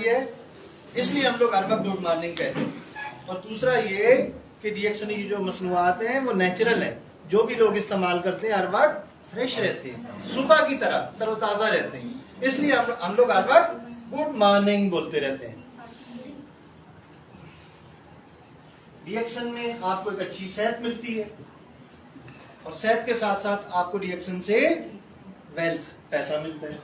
भी है, इसलिए हम लोग हर वक्त गुड मॉर्निंग कहते हैं। और दूसरा ये कि डीएक्सनी की जो मसनूआत हैं वो नेचुरल है, जो भी लोग इस्तेमाल करते हैं हर वक्त फ्रेश रहते हैं, सुबह की तरह तरोताज़ा रहते हैं, इसलिए हम लोग हर वक्त गुड मॉर्निंग बोलते रहते हैं। डीएक्सन में आपको एक अच्छी सेहत मिलती है और सेहत के साथ साथ आपको डीएक्सन से वेल्थ, पैसा मिलता है।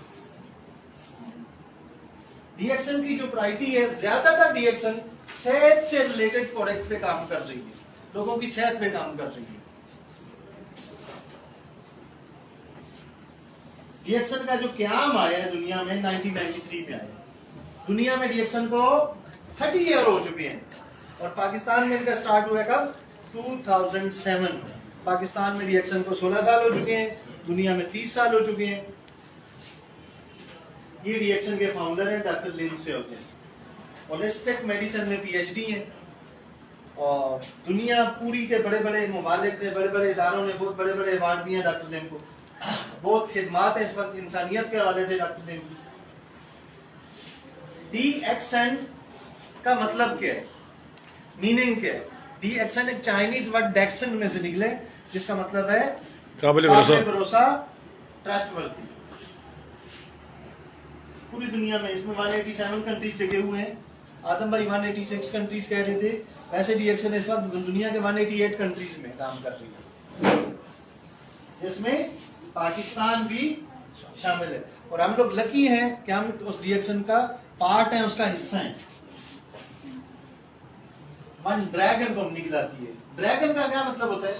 डीएक्सन की जो प्रायोरिटी है, ज्यादातर डीएक्सन सेहत से रिलेटेड प्रोडक्ट पे काम कर रही है, लोगों की सेहत पे काम कर रही है। डीएक्सन का जो क्याम आया है दुनिया में 1993 में आया। दुनिया में डीएक्सन को 30 ईयर हो चुके हैं और पाकिस्तान में इनका स्टार्ट हुआ कब? 2007 में। पाकिस्तान में डीएक्सन को 16 साल हो चुके हैं, दुनिया में 30 साल हो चुके हैं। ये डीएक्सन के फाउंडर हैं डॉक्टर लिम सेओजन, होलिस्टिक मेडिसिन में पीएचडी है और दुनिया पूरी के बड़े बड़े ममालिक ने, बड़े बड़े इदारों ने बहुत बड़े बड़े अवार्ड दिए हैं डॉक्टर लिम को। बहुत खिदमात है इस वक्त इंसानियत के हवाले से डॉक्टर लिम। डीएक्सन का मतलब क्या है, मीनिंग क्या है? डीएक्सन एक चाइनीज वर्ड डेक्सन में से निकले, जिसका मतलब है काबिल भरोसा, ट्रस्टवर्दी। पूरी दुनिया में इसमें 187 कंट्रीज लगे हुए हैं। आदम भाई 186 कंट्रीज कह रहे थे, वैसे डीएक्सन इस वक्त दुनिया के 188 कंट्रीज में काम कर रही है, जिसमें पाकिस्तान भी शामिल है। और हम लोग लकी हैं कि हम उस डीएक्सन का पार्ट है, उसका हिस्सा है। वन ड्रैगन को हम निकलाती है। ड्रैगन का क्या मतलब होता है?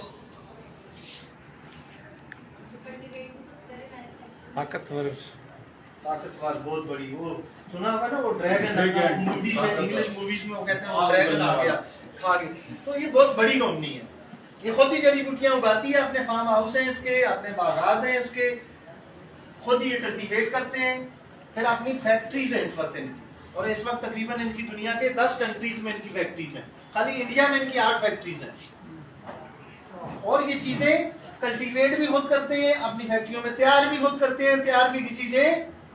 ताकतवर, बहुत बड़ी। वो सुना होगा ना, वो ड्रैगन मूवीज में, इंग्लिश मूवीज में वो कहते हैं वो ड्रैगन आ गया खा गया। तो ये बहुत बड़ी कंपनी है, ये खुद ही जड़ी बूटियां उगाती है, अपने फार्म हाउस हैं इसके, अपने बागात हैं इसके, खुद ही ये कल्टीवेट करते हैं, फिर अपनी फैक्ट्रीज है इस वक्त इनकी। और इस वक्त तकरीबन इनकी दुनिया के 10 कंट्रीज में इनकी फैक्ट्रीज हैं, खाली इंडिया में इनकी 8 फैक्ट्रीज हैं। और ये चीजें कल्टीवेट भी खुद करते हैं, अपनी फैक्ट्रियों में तैयार भी खुद करते हैं, तैयार भी किसी से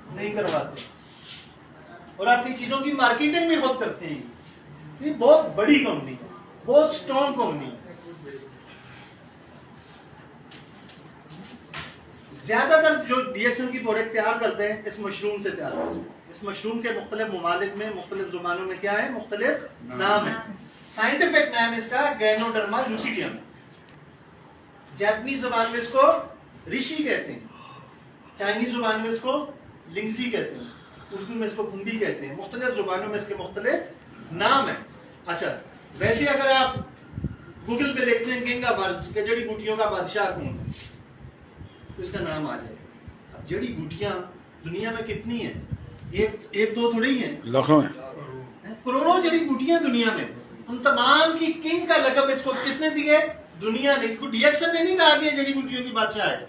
नहीं करवाते, और अपनी चीजों की मार्केटिंग भी खुद करते हैं। ये बहुत बड़ी कंपनी है, बहुत स्ट्रॉन्ग कंपनी है। ज्यादातर जो डीएक्सन की प्रोडक्ट तैयार करते हैं इस मशरूम से तैयार करते हैं। इस मशरूम के मुख्तलिफ ममालिक में, मुख्तलिफ जुबानों में क्या है, मुख्तलिफ नाम है। साइंटिफिक नाम इसका गैनोडर्मा लूसिडियम है। जापानीज जुबान में इसको ऋषि कहते हैं, चाइनीज जुबान में इसको लिंगजी कहते हैं, उर्दू में इसको खुंडी कहते हैं। मुख्तलिफ जुबानों में इसके मुख्तलिफ नाम है। अच्छा, वैसे अगर आप गूगल पे देखते हैं किंग ऑफ हर्ब्स के, जड़ी बूटियों का बादशाह कौन है, तो इसका नाम आ जाएगा। अब जड़ी बूटियां दुनिया में कितनी है? एक दो थोड़ी है, लाखों है, करोड़ों जड़ी बूटियां दुनिया में। उन तमाम की किंग का लक़ब इसको किसने दिया? दुनिया ने। डीएक्सन ने नहीं कहा कि जड़ी बूटियों की बादशाह है।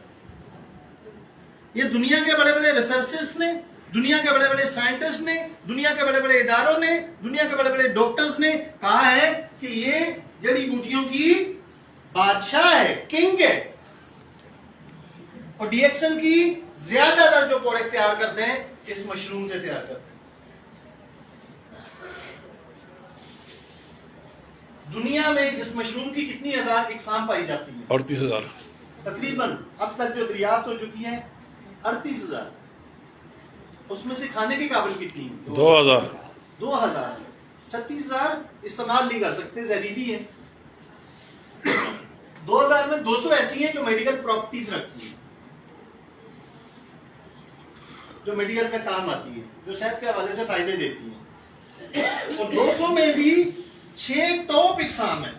ये दुनिया के बड़े बड़े रिसर्चर्स ने, दुनिया के बड़े बड़े साइंटिस्ट ने, दुनिया के बड़े बड़े इदारों ने, दुनिया के बड़े बड़े डॉक्टर्स ने कहा है कि ये जड़ी बूटियों की बादशाह है, किंग है। और डीएक्सन की ज्यादातर जो प्रोडक्ट तैयार करते हैं इस मशरूम से तैयार करते हैं। दुनिया में इस मशरूम की कितनी हजार इकसाम पाई जाती है? 38,000 तकरीबन। अब तक जो दरियाफ्त हो चुकी है 38,000। उसमें से खाने की काबिल कितनी? 2,000। 2000। 36,000 इस्तेमाल नहीं कर सकते, जहरीली है। 2000 में 200 ऐसी हैं जो मेडिकल प्रॉपर्टीज रखती है, जो मेडिकल में काम आती है, जो सेहत के हवाले से फायदे देती है। और 200 में भी 6 टॉप इकसाम है।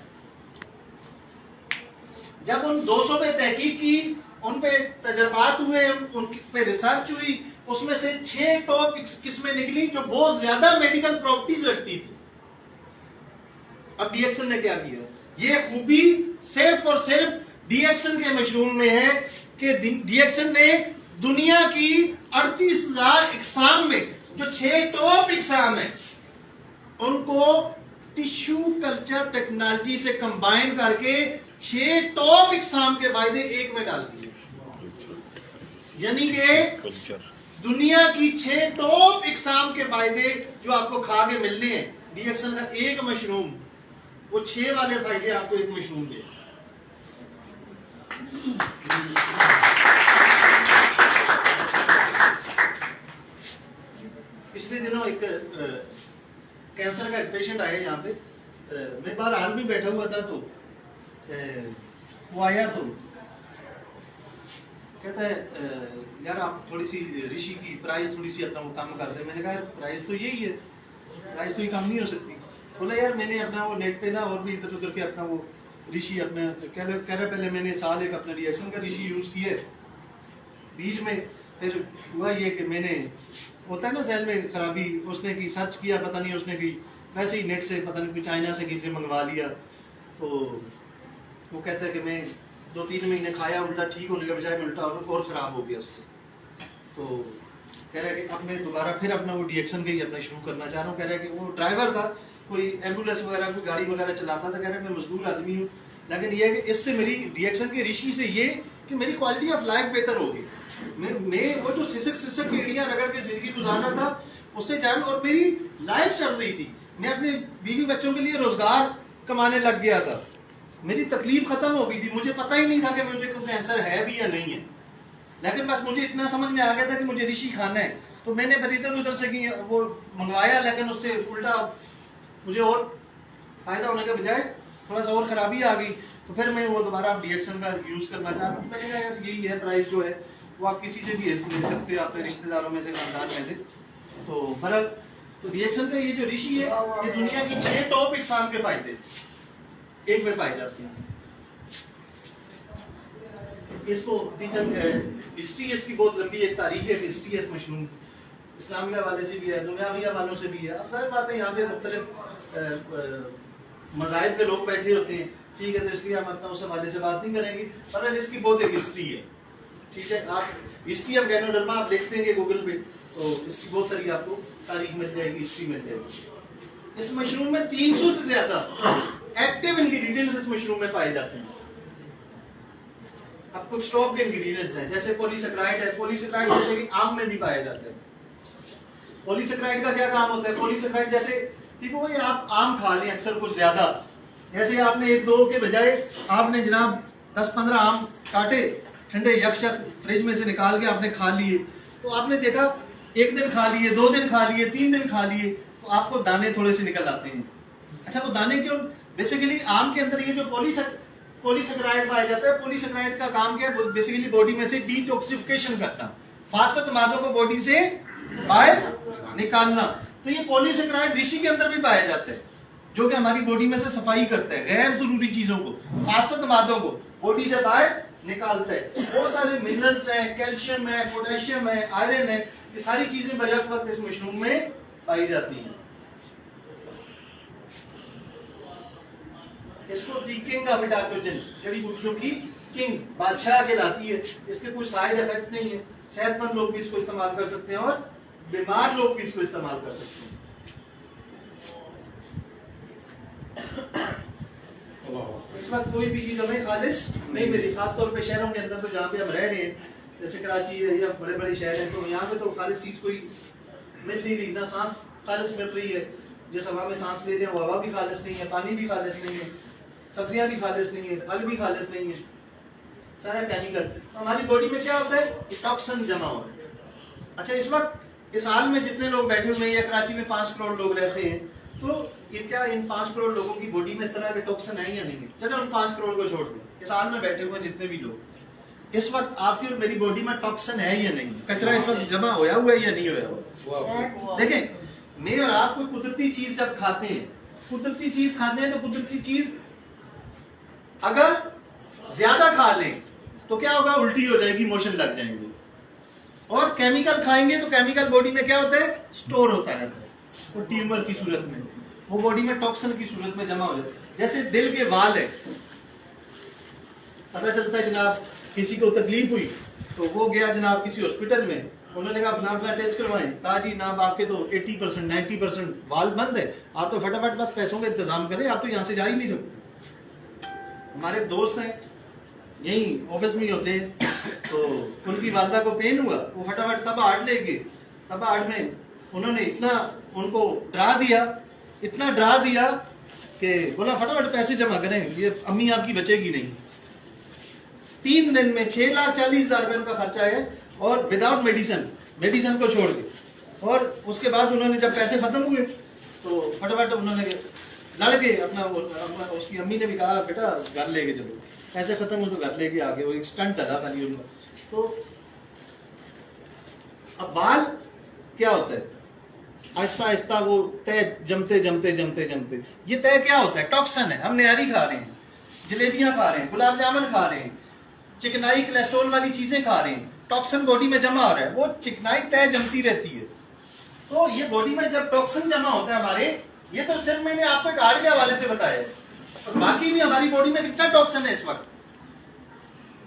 जब उन 200 पे तहकीक की, उन पे तजर्बात हुए, उन पे रिसर्च हुई, उसमें से 6 टॉप किस्में निकली जो बहुत ज्यादा मेडिकल प्रॉपर्टीज रखती थी। अब डीएक्सन ने क्या किया? ये खूबी सिर्फ और सिर्फ डीएक्सन के मशरूम में है कि डीएक्सन ने दुनिया की 38,000 इकसाम में जो 6 टॉप इकसाम है, उनको टिश्यू कल्चर टेक्नोलॉजी से कंबाइन करके 6 टॉप इकसाम के वायदे एक में डाल दिए। यानी कि दुनिया की 6 टॉप इकसाम के फायदे जो आपको खा के मिलने हैं, डीएक्सन का एक मशरूम, वो 6 वाले फायदे आपको एक मशरूम दे। पिछले दिनों एक कैंसर का एक पेशेंट आया यहाँ पे, मैं बाहर हाल भी बैठा हुआ था, तो वो आया तो कहता है यार आप थोड़ी सी ऋषि की प्राइस थोड़ी सी अपना वो कम कर दे। मैंने कहा प्राइस तो यही है, प्राइस तो ये कम नहीं हो सकती। बोला यार मैंने अपना वो नेट पे ना और भी इधर उधर के अपना वो ऋषि अपना कह रहा पहले मैंने साल एक अपना रिएक्शन का ऋषि यूज किए, बीच में फिर हुआ ये कि मैंने होता है ना सेल में खराबी, उसने की सर्च किया, पता नहीं उसने की वैसे ही नेट से पता नहीं चाइना से किसी मंगवा लिया। तो वो कहता है कि मैं 2-3 महीने खाया, उल्टा ठीक होने के बजाय मैं उल्टा और खराब हो गया उससे। तो कह रहा है कि अब मैं दोबारा फिर अपना वो डीएक्सन का ही अपना शुरू करना चाह रहा हूँ। कह रहा है कि वो ड्राइवर था, कोई एम्बुलेंस वगैरह कोई गाड़ी वगैरह चलाता था। कह रहा है मैं मजदूर आदमी हूँ, लेकिन ये है कि इससे मेरी डीएक्सन के ऋषि से ये कि मेरी क्वालिटी ऑफ लाइफ बेहतर होगी। मैं वो जो सिसक की एड़ियां रगड़ के जिंदगी गुजारना था उससे जान, और मेरी लाइफ चल रही थी, मैं अपने बीवी बच्चों के लिए रोजगार कमाने लग गया था, मेरी तकलीफ खत्म हो गई थी। मुझे पता ही नहीं था कि मुझे कोई कैंसर है भी या नहीं है, लेकिन बस मुझे इतना समझ में आ गया था कि मुझे ऋषि खाना है। तो मैंने फिर इधर उधर से वो मंगवाया, लेकिन उससे उल्टा मुझे और फायदा होने के बजाय थोड़ा सा और खराबी आ गई। तो फिर मैं वो दोबारा डीएक्सन का यूज करना चाह रहा हूँ। मैंने कहा यार यही है प्राइस जो है, वो आप किसी से भी हेल्प ले सकते हैं, अपने रिश्तेदारों में से, खानदान में से। तो बहरहाल तो डीएक्सन का ये जो ऋषि है, ये दुनिया की 6 टॉप इकसाम के फायदे एक में पाए जाते हैं। इसको हिस्ट्री इसकी बहुत लंबी एक तारीख है। हिस्ट्री इस मशरूम इस्लामिया वाले से भी है, दुनियाविया वालों से भी है। अब सारी बातें यहाँ पे मुख्तलिफ मज़ाहिब के लोग बैठे होते हैं, ठीक है, तो इसलिए हम अपना उस हवाले से बात नहीं करेंगे, पर इसकी बहुत एक हिस्ट्री है, ठीक है। आप हिस्ट्री ऑफ गैनोडर्मा आप देख देंगे गूगल पे, तो इसकी बहुत सारी आपको तारीख मिल जाएगी, हिस्ट्री मिल जाएगी। इस मशरूम में 300 से ज्यादा एक्टिव इंग्रेडिएंट्स इस मशरूम में पाए जाते हैं। अब कुछ टॉप के इंग्रेडिएंट्स हैं, जैसे पॉलीसेकेराइड है। पॉलीसेकेराइड जैसे कि आम में भी पाया जाता है। पॉलीसेकेराइड का क्या काम होता है? पॉलीसेकेराइड जैसे ठीक है, आप आम खा लें अक्सर कुछ ज्यादा, जैसे आपने 1-2 के बजाय आपने जनाब 10-15 आम काटे, ठंडे यकशक फ्रिज में से निकाल के आपने खा लिए, तो आपने देखा 1 दिन खा लिए, 2 दिन खा लिए, 3 दिन खा लिए, तो आपको दाने थोड़े से निकल आते हैं। अच्छा, वो दाने क्यों? बेसिकली आम के अंदर ये जो पॉलीसेकेराइड पाया जाता है, पॉलीसेकेराइड का काम क्या है? बेसिकली बॉडी में से डिटॉक्सिफिकेशन करना, फासद मादों को बॉडी से बाहर निकालना। तो ये पॉलीसेकेराइड ऋषि के अंदर भी पाया जाता है, जो कि हमारी बॉडी में से सफाई करता है, गैर जरूरी चीजों को, फासद मादों को बॉडी से बाहर निकालता है। बहुत सारे मिनरल्स हैं, कैल्शियम है, पोटेशियम है, आयरन है, ये सारी चीजें बजट वक्त इस मशरूम में पाई जाती हैं। इसको दी किंग ऑफ एडाप्टोजन, जड़ी बूटियों की किंग, बादशाह कहलाती है। इसके कोई साइड इफेक्ट नहीं है, सेहतमंद लोग भी इसको इस्तेमाल कर सकते हैं और बीमार लोग भी इसको इस्तेमाल कर सकते हैं। इस वक्त कोई भी चीज हमें खालिश नहीं मिली, खासतौर पे शहरों के अंदर, तो जहाँ पे हम रह रहे हैं, जैसे कराची है या बड़े बड़े शहर हैं, तो यहाँ पे तो खालिश चीज कोई मिल नहीं रही। ना सांस खालिश मिल रही है, जिस हवा में सांस ले रहे हैं वो हवा भी खालिश नहीं है, पानी भी खालिश नहीं है, सब्जियां भी खालिश नहीं है, फल भी खालिश नहीं है, सारा केमिकल। तो हमारी बॉडी में क्या होता है? टॉक्सिन जमा हो रहा है। अच्छा, इस वक्त इस हाल में जितने लोग बैठे हुए हैं, या कराची में 5 करोड़ लोग रहते हैं, तो ये क्या इन 5 करोड़ लोगों की बॉडी में इस तरह के टॉक्सिन है या नहीं है? चलो उन 5 करोड़ को छोड़ दें, इस हाल में बैठे हुए जितने भी लोग, इस वक्त आपकी और मेरी बॉडी में टॉक्सिन है या नहीं? कचरा इस वक्त जमा होया हुआ है या नहीं होया हुआ? देखें, मैं और आप कोई कुदरती चीज जब खाते हैं, कुदरती चीज खाते हैं, तो कुदरती चीज अगर ज्यादा खा लें तो क्या होगा? उल्टी हो जाएगी, मोशन लग जाएंगे। और केमिकल खाएंगे तो केमिकल बॉडी में क्या होता है? स्टोर होता रहता है, वो ट्यूमर की सूरत में, वो बॉडी में टॉक्सिन की सूरत में जमा हो जाता है। जैसे दिल के वाल है, पता चलता है जनाब किसी को तकलीफ हुई तो वो गया जनाब किसी हॉस्पिटल में, उन्होंने कहा अपना टेस्ट करवाएं, कहा जी ना आपके तो 80% 90% वाल बंद है, आप तो फटाफट बस पैसों का इंतजाम करें, आप तो यहाँ से जा ही नहीं सकते। हमारे दोस्त हैं यही ऑफिस में ही होते हैं। तो उनकी वालदा को पेन हुआ, वो फटाफट तबाड़ ले गए। तबाड़ में उन्होंने इतना उनको इतना डरा दिया कि बोला फटाफट पैसे जमा करें, ये अम्मी आपकी बचेगी नहीं। 3 दिन में 6,40,000 रुपए का खर्चा है, और विदाउट मेडिसिन को छोड़ के। और उसके बाद उन्होंने जब पैसे खत्म हुए तो फटाफट उन्होंने लड़ के अपना उसकी अम्मी ने भी कहा बेटा घर लेके चलो, पैसे खत्म हो तो घर लेके आ गए। वो एक स्टंट था खाली उनका। तो अब बाल क्या होता है, आहिस्ता आहिस्ता वो तय जमते ये तय क्या होता है, टॉक्सिन है। हम नहरी खा रहे हैं, जलेबियां खा रहे हैं, गुलाब जामुन खा रहे हैं, चिकनाई कोलेस्ट्रॉल वाली चीजें खा रहे हैं, टॉक्सिन बॉडी में जमा हो रहा है, वो चिकनाई तय जमती रहती है। तो ये बॉडी में जब टॉक्सिन जमा होता है हमारे, ये तो सिर्फ मैंने आपको एक आर्ट के हवाले से बताया है, और बाकी भी हमारी बॉडी में कितना टॉक्सिन है इस वक्त।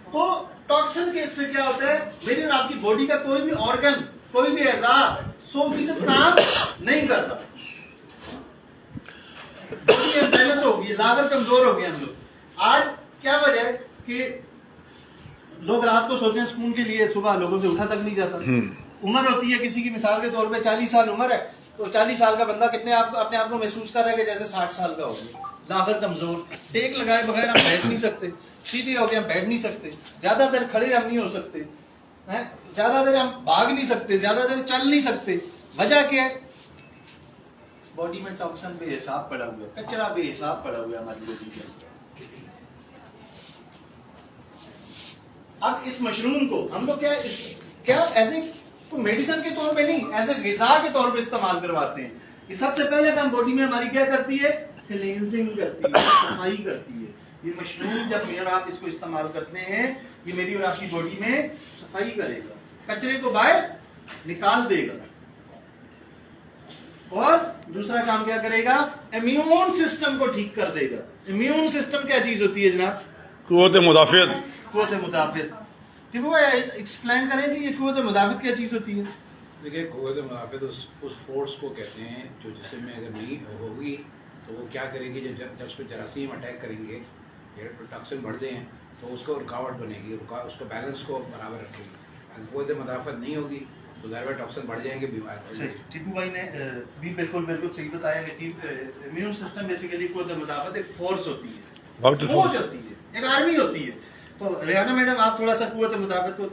तो टॉक्सिन के से क्या होता है, मेरी और आपकी बॉडी का कोई भी ऑर्गन, कोई भी एजा 100% काम नहीं कर रहा, बैलेंस हो गई, लागत कमजोर हो गए हम लोग। आज क्या वजह है कि लोग रात को सोते हैं सुकून के लिए, सुबह लोगों से उठा तक नहीं जाता। उम्र होती है किसी की, मिसाल के तौर पे 40 साल उम्र है, तो 40 साल का बंदा अपने आप को महसूस कर रहा है कि जैसे 60 साल का हो गया। लागत कमजोर, टेक लगाए बगैर हम बैठ नहीं सकते, सीधे होके हम बैठ नहीं सकते, ज्यादा देर खड़े हम नहीं हो सकते हैं, ज्यादा देर हम भाग नहीं सकते, ज्यादा देर चल नहीं सकते। वजह क्या है, बॉडी में टॉक्सिन बेहिसाब पड़ा हुआ है, कचरा बेहिसाब पड़ा हुआ है हमारी बॉडी के अंदर। अब इस मशरूम को हम लोग क्या एज ए मेडिसिन के तौर पे नहीं, एज ए ग़िज़ा के तौर पे इस्तेमाल करवाते हैं। ये सबसे पहले काम बॉडी में हमारी क्या करती है, क्लींजिंग करती है, सफाई करती है। ये मशरूम जब मेरे और आप इसको इस्तेमाल करते हैं, ये मेरी और आपकी बॉडी में सफाई करेगा, कचरे को बाहर निकाल देगा। और दूसरा काम क्या करेगा, इम्यून सिस्टम को ठीक कर देगा। इम्यून सिस्टम क्या चीज होती है जनाब, कुव्वत मुदाफियत। कुव्वत मुदाफियत, ठीक है, एक्सप्लेन करें कि ये कुव्वत मुदाफियत क्या चीज होती है। देखिए कुव्वत मुदाफियत उस फोर्स को कहते हैं जो जिस्म में अगर नहीं होगी तो वो क्या करेगी, जब उस पर जरासीम अटैक करेंगे या टॉक्सिन बढ़ते हैं तो उसको रुकावट बनेगी, उसको बैलेंस को बराबर रखेगी। अगर कुव्वत मुदाफियत नहीं होगी तो ज़ाहिर टॉक्सिन बढ़ जाएंगे, बीमार। टीपू भाई ने भी बिल्कुल सही बताया कि इम्यून सिस्टम बेसिकली कुव्वत मुदाफियत एक फोर्स होती है, फौज होती है, एक आर्मी होती है। तो रेहाना मैडम आप थोड़ा सा कुव्वत मुदाफियत को,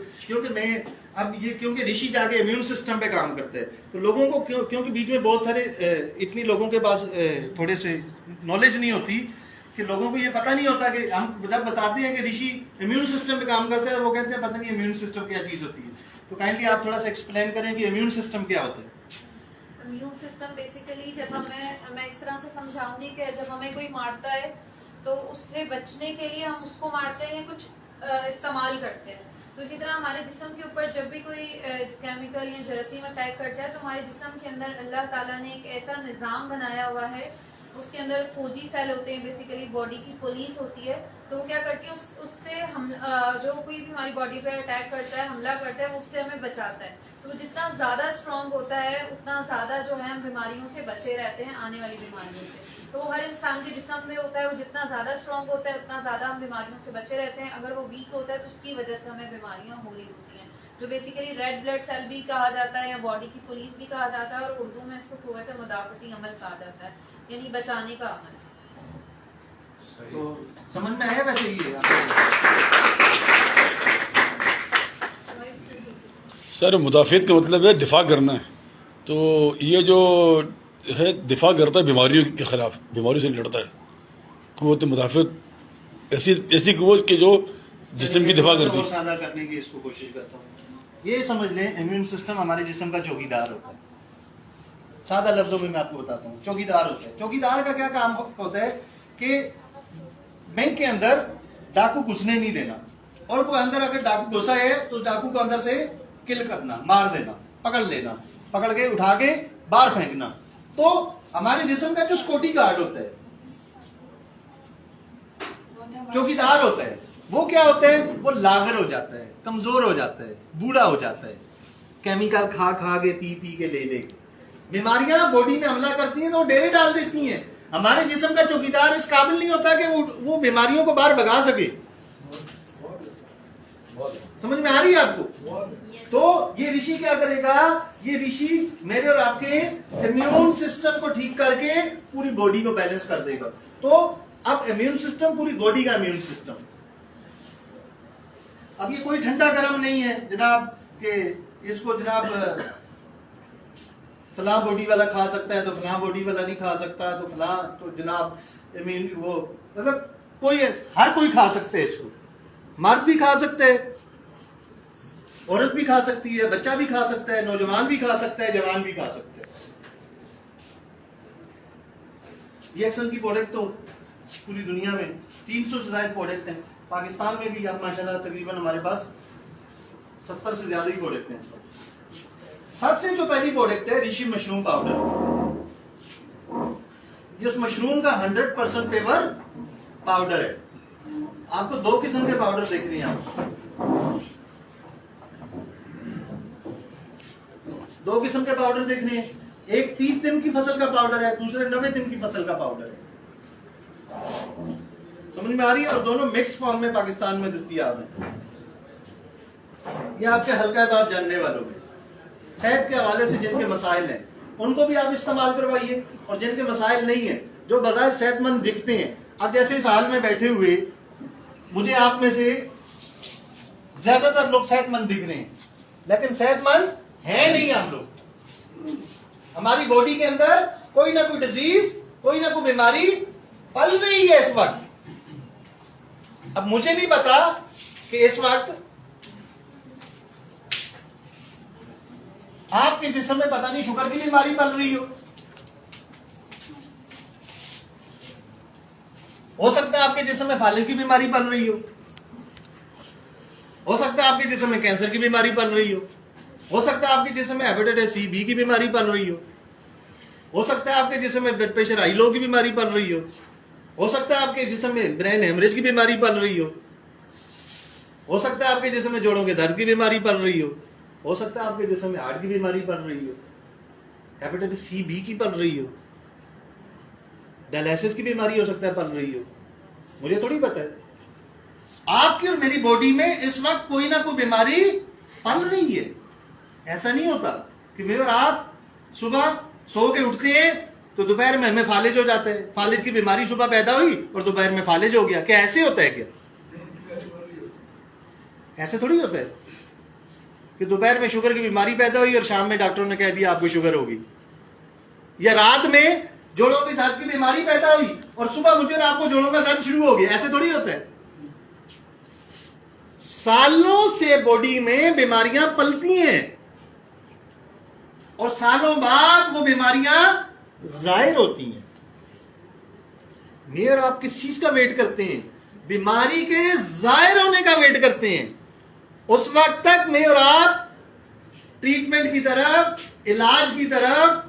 क्योंकि ऋषि जाके इम्यून सिस्टम पे काम करते हैं, तो लोगों को क्योंकि बीच में बहुत सारे इतनी लोगों के पास थोड़े से नॉलेज नहीं होती कि लोगों को ये पता नहीं होता कि हम जब बताते हैं कि ऋषि इम्यून सिस्टम पे काम करते हैं, वो कहते हैं पता नहीं इम्यून सिस्टम क्या चीज होती है। तो काइंडली आप थोड़ा सा एक्सप्लेन करें कि इम्यून सिस्टम क्या होता है। इम्यून सिस्टम बेसिकली जब मैं इस तरह से समझाऊंगी कि जब हमें कोई मारता है तो उससे बचने के लिए हम उसको मारते हैं, कुछ इस्तेमाल करते हैं। तो इसी तरह हमारे जिस्म के ऊपर जब भी कोई केमिकल या जरासीम अटैक करता है तो हमारे जिस्म के अंदर अल्लाह ताला ने एक ऐसा निज़ाम बनाया हुआ है, उसके अंदर फौजी सेल होते हैं, बेसिकली बॉडी की पुलिस होती है। तो वो क्या करती है, उससे हम जो कोई भी हमारी बॉडी पे अटैक करता है, हमला करता है, उससे हमें बचाता है। तो जितना ज़्यादा स्ट्रॉन्ग होता है उतना ज़्यादा जो है हम बीमारियों से बचे रहते हैं, आने वाली बीमारियों से। तो हर इंसान के जिस्म में होता है, वो जितना ज़्यादा स्ट्रॉन्ग होता है उतना ज़्यादा हम बीमारियों से बचे रहते हैं। अगर वो वीक होता है तो उसकी वजह से हमें बीमारियाँ हो रही होती हैं, जो बेसिकली रेड ब्लड सेल भी कहा जाता है या बॉडी की पुलिस भी कहा जाता है, और उर्दू में इसको कुव्वत मुदाफ़ती अमल कहा जाता है, यानी बचाने का अमल। तो समझ में आया वैसे ही है सर, मुदाफियत का मतलब है दिफा करना है। तो ये जो है दिफा करता है बीमारियों के खिलाफ, बीमारियों से लड़ता है। कुव्वत मुदाफियत ऐसी कुव्वत की जो जिस्म की दिफा करती है। सादा करने की इसको कोशिश करता हूँ। ये समझ लें इम्यून सिस्टम हमारे जिस्म का चौकीदार होता है। सादा लफ्जों में मैं आपको बताता हूँ, चौकीदार होता है। चौकीदार का क्या काम होता है कि बैंक के अंदर डाकू घुसने नहीं देना, और कोई अंदर अगर डाकू घुसा है तो उस डाकू को अंदर से किल करना, मार देना, पकड़ लेना, पकड़ के उठा के बाहर फेंकना। तो हमारे जिस्म का जो सिक्योरिटी गार्ड होता है, चौकीदार होता है, वो क्या होता है, वो लागर हो जाता है, कमजोर हो जाता है, बूढ़ा हो जाता है, केमिकल खा खा के पी के ले बीमारियां बॉडी में हमला करती हैं तो वो डेरे डाल देती हैं। हमारे जिस्म का चौकीदार इस काबिल नहीं होता कि वो बीमारियों को बाहर भगा सके। समझ में आ रही है आपको? तो ये ऋषि क्या करेगा, ये ऋषि मेरे और आपके इम्यून सिस्टम को ठीक करके पूरी बॉडी को बैलेंस कर देगा। तो अब इम्यून सिस्टम पूरी बॉडी का इम्यून सिस्टम, अब ये कोई ठंडा गर्म नहीं है जनाब के इसको जनाब फलां बॉडी वाला खा सकता है तो फलां बॉडी वाला नहीं खा सकता, तो फलां तो जनाब इम्यून वो मतलब कोई हर कोई खा सकते हैं इसको, मर्द भी खा सकते हैं, औरत भी खा सकती है, बच्चा भी खा सकता है, नौजवान भी खा सकता है, जवान भी खा सकता है। ये एक्शन की प्रोडक्ट तो पूरी दुनिया में 300 से ज्यादा प्रोडक्ट हैं। पाकिस्तान में भी अब माशाल्लाह तकरीबन हमारे पास 70 से ज्यादा ही प्रोडक्ट हैं। सबसे जो पहली प्रोडक्ट है ऋषि मशरूम पाउडर, ये उस मशरूम का 100% पेवर पाउडर है। आपको दो किस्म के पाउडर देख रहे हैं आप, दो किस्म के पाउडर देख रहे हैं, एक 30 दिन की फसल का पाउडर है, दूसरे 90 दिन की फसल का पाउडर है। समझ में आ रही है? और दोनों मिक्स फॉर्म में पाकिस्तान में दस्तयाब है। ये आपके हल्का बात जानने वालों में सेहत के हवाले से जिनके मसाइल हैं उनको भी आप इस्तेमाल करवाइए, और जिनके मसाइल नहीं है, जो बाजार सेहतमंद दिखते हैं, अब जैसे इस हाल में बैठे हुए मुझे आप में से ज्यादातर लोग सेहतमंद दिख रहे हैं, लेकिन सेहतमंद है नहीं हम लोग। हमारी बॉडी के अंदर कोई ना कोई डिजीज, कोई ना कोई बीमारी पल रही है इस वक्त। अब मुझे नहीं पता कि इस वक्त आपके जिस्म में पता नहीं शुगर की बीमारी पल रही हो सकता है आपके जिस्म में फालिज की बीमारी पल रही हो सकता है आपके जिस्म में कैंसर की बीमारी पल रही हो सकता है आपके जिस्म में हेपेटाइटिस सी बी की बीमारी पल रही हो सकता है आपके जिस्म में ब्लड प्रेशर हाई लो की बीमारी पल रही हो सकता है आपके जिस्म में ब्रेन हेमरेज की बीमारी पल रही हो सकता है आपके जिस्म में जोड़ों के दर्द की बीमारी पल रही हो सकता है आपके जिस्म में हार्ट की बीमारी पल रही हो, हेपेटाइटिस सी बी की पल रही हो, डायलिसिस की बीमारी हो सकता है पल रही हो, मुझे थोड़ी पता है। आपकी और मेरी बॉडी में इस वक्त कोई ना कोई बीमारी पल रही है। ऐसा नहीं होता कि मेरे और आप सुबह सो के उठते हैं तो दोपहर में हमें फालिज हो जाते हैं, फालिज की बीमारी सुबह पैदा हुई और दोपहर में फालिज हो गया। क्या ऐसे होता है? क्या ऐसे थोड़ी होता है कि दोपहर में शुगर की बीमारी पैदा हुई और शाम में डॉक्टरों ने कह दिया आपको शुगर होगी, या रात में जोड़ों के दर्द की बीमारी पैदा हुई और सुबह मुझे और आपको जोड़ों का दर्द शुरू हो गया। ऐसे थोड़ी होता है। सालों से बॉडी में बीमारियां पलती हैं और सालों बाद वो बीमारियां जाहिर होती हैं। मेरे और आप किस चीज का वेट करते हैं? बीमारी के जाहिर होने का वेट करते हैं। उस वक्त तक मैं और आप ट्रीटमेंट की तरफ, इलाज की तरफ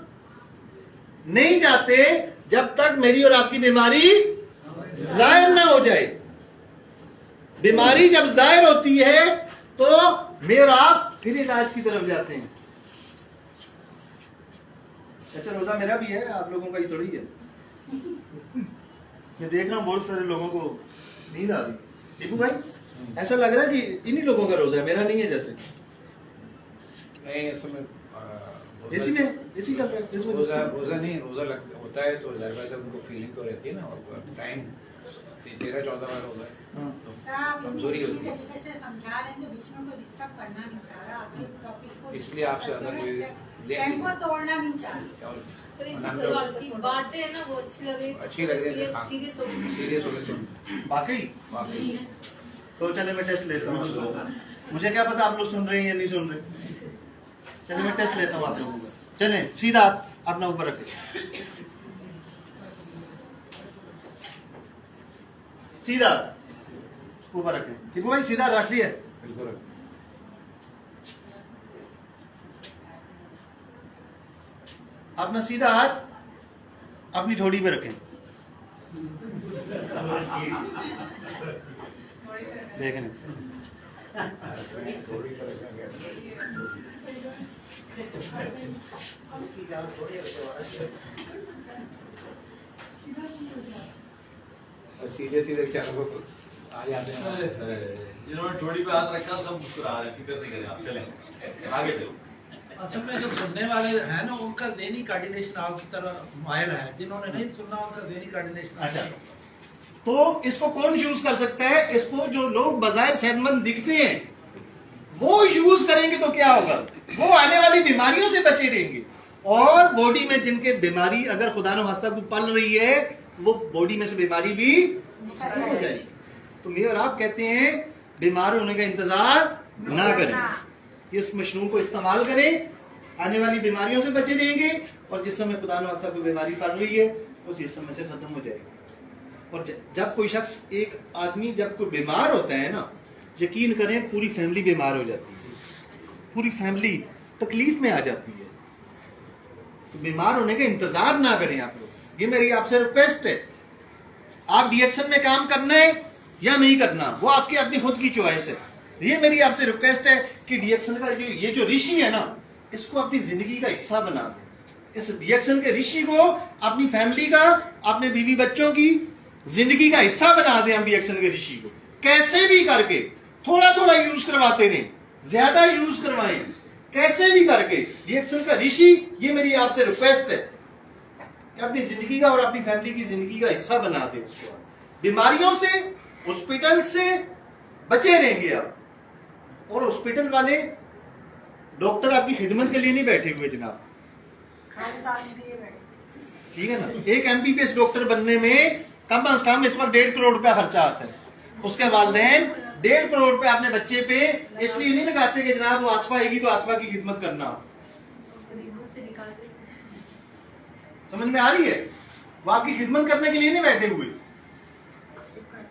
नहीं जाते जब तक मेरी और आपकी बीमारी जाहिर ना हो जाए। बीमारी जब जाहिर होती है तो मैं और आप फिर इलाज की तरफ जाते हैं। ऐसा रोजा मेरा भी है, आप लोगों का ही थोड़ी है। मैं देख रहा हूं बहुत सारे लोगों को नींद आ रही। दीपू भाई, ऐसा लग रहा है कि इन्हीं लोगों का रोजा है, मेरा नहीं है। जैसे नहीं, असल इसी में इसी का रोजा नहीं, रोजा होता है तो जाहिर है उनको फीलिंग तो रहती है ना, और टाइम 13-14 बार होगा तो कमजोरी होती है। समझा रहे हैं तो बीच में कोई डिस्टर्ब करना नहीं चाह रहा, आपके टॉपिक को इसलिए आपसे अगर टेम्पो तोड़ना नहीं चाह रहा। बातें है ना वो अच्छी लग रही है, सीरियस होने से वाकई। तो चले मैं टेस्ट लेता हूँ। मुझे क्या पता आप लोग सुन रहे हैं या नहीं सुन रहे। चले मैं टेस्ट लेता हूँ आप लोगों का। चले सीधा अपना ऊपर रखें, सीधा ऊपर रखें। ठीक है भाई, सीधा रख लिया। बिल्कुल। अपना सीधा हाथ अपनी ठोड़ी पे रखें। देखें सीधे सीधे चारों को आ जाते हैं। जिन्होंने ठोड़ी पे हाथ रखा सब मुस्कुरा रहे, फिक्र नहीं करें आप, चलें आगे चलो। असल में जो सुनने वाले हैं ना उनका ज़हनी कोऑर्डिनेशन आपकी तरह मायल है, जिन्होंने नहीं सुनना उनका ज़हनी कोऑर्डिनेशन अच्छा, तो इसको कौन यूज कर सकता है? इसको जो लोग बाजार सेहतमंद दिखते हैं वो यूज करेंगे तो क्या होगा? वो आने वाली बीमारियों से बचे रहेंगे, और बॉडी में जिनके बीमारी अगर खुदा न खास्ता को पल रही है वो बॉडी में से बीमारी भी खत्म हो जाएगी। तो मैं और आप कहते हैं बीमार होने का इंतजार ना करें, इस मशरूम को इस्तेमाल करें, आने वाली बीमारियों से बचे रहेंगे, और जिस समय खुदा न खास्ता कोई बीमारी पल रही है उस जिस समय से खत्म हो जाएगी। और जब कोई शख्स, एक आदमी जब कोई बीमार होता है ना, यकीन करें पूरी फैमिली बीमार हो जाती है, पूरी फैमिली तकलीफ में आ जाती है। तो बीमार होने का इंतजार ना करें आप लोग, ये मेरी आपसे रिक्वेस्ट है। आप डीएक्शन में काम करना है या नहीं करना वो आपकी अपनी खुद की चॉइस है। ये मेरी आपसे रिक्वेस्ट है कि डीएक्शन का ये जो ऋषि है ना, इसको अपनी जिंदगी का हिस्सा बना दें। इस डीएक्शन के ऋषि को अपनी फैमिली का, अपने बीवी बच्चों की जिंदगी का हिस्सा बना दें। हम डीएक्शन के ऋषि को कैसे भी करके थोड़ा थोड़ा यूज करवाते रहें, ज्यादा यूज करवाएं, कैसे भी करके डीएक्शन का ऋषि, ये मेरी आपसे रिक्वेस्ट है कि अपनी जिंदगी का और अपनी फैमिली की जिंदगी का हिस्सा बना दें उसको। बीमारियों से, हॉस्पिटल से बचे रहेंगे आप, और हॉस्पिटल वाले डॉक्टर आपकी खिदमत के लिए नहीं बैठे हुए जनाब, ठीक है ना। एक एमबीबीएस डॉक्टर बनने में कम से कम इस वक्त 1.5 करोड़ रुपया खर्चा आता है। उसके वालिदैन 1.5 करोड़ रुपया अपने बच्चे पे इसलिए नहीं लगाते कि जनाब वो आसफा आएगी तो आसफा की खिदमत करना। समझ में आ रही है? वो आपकी खिदमत करने के लिए नहीं बैठे हुए।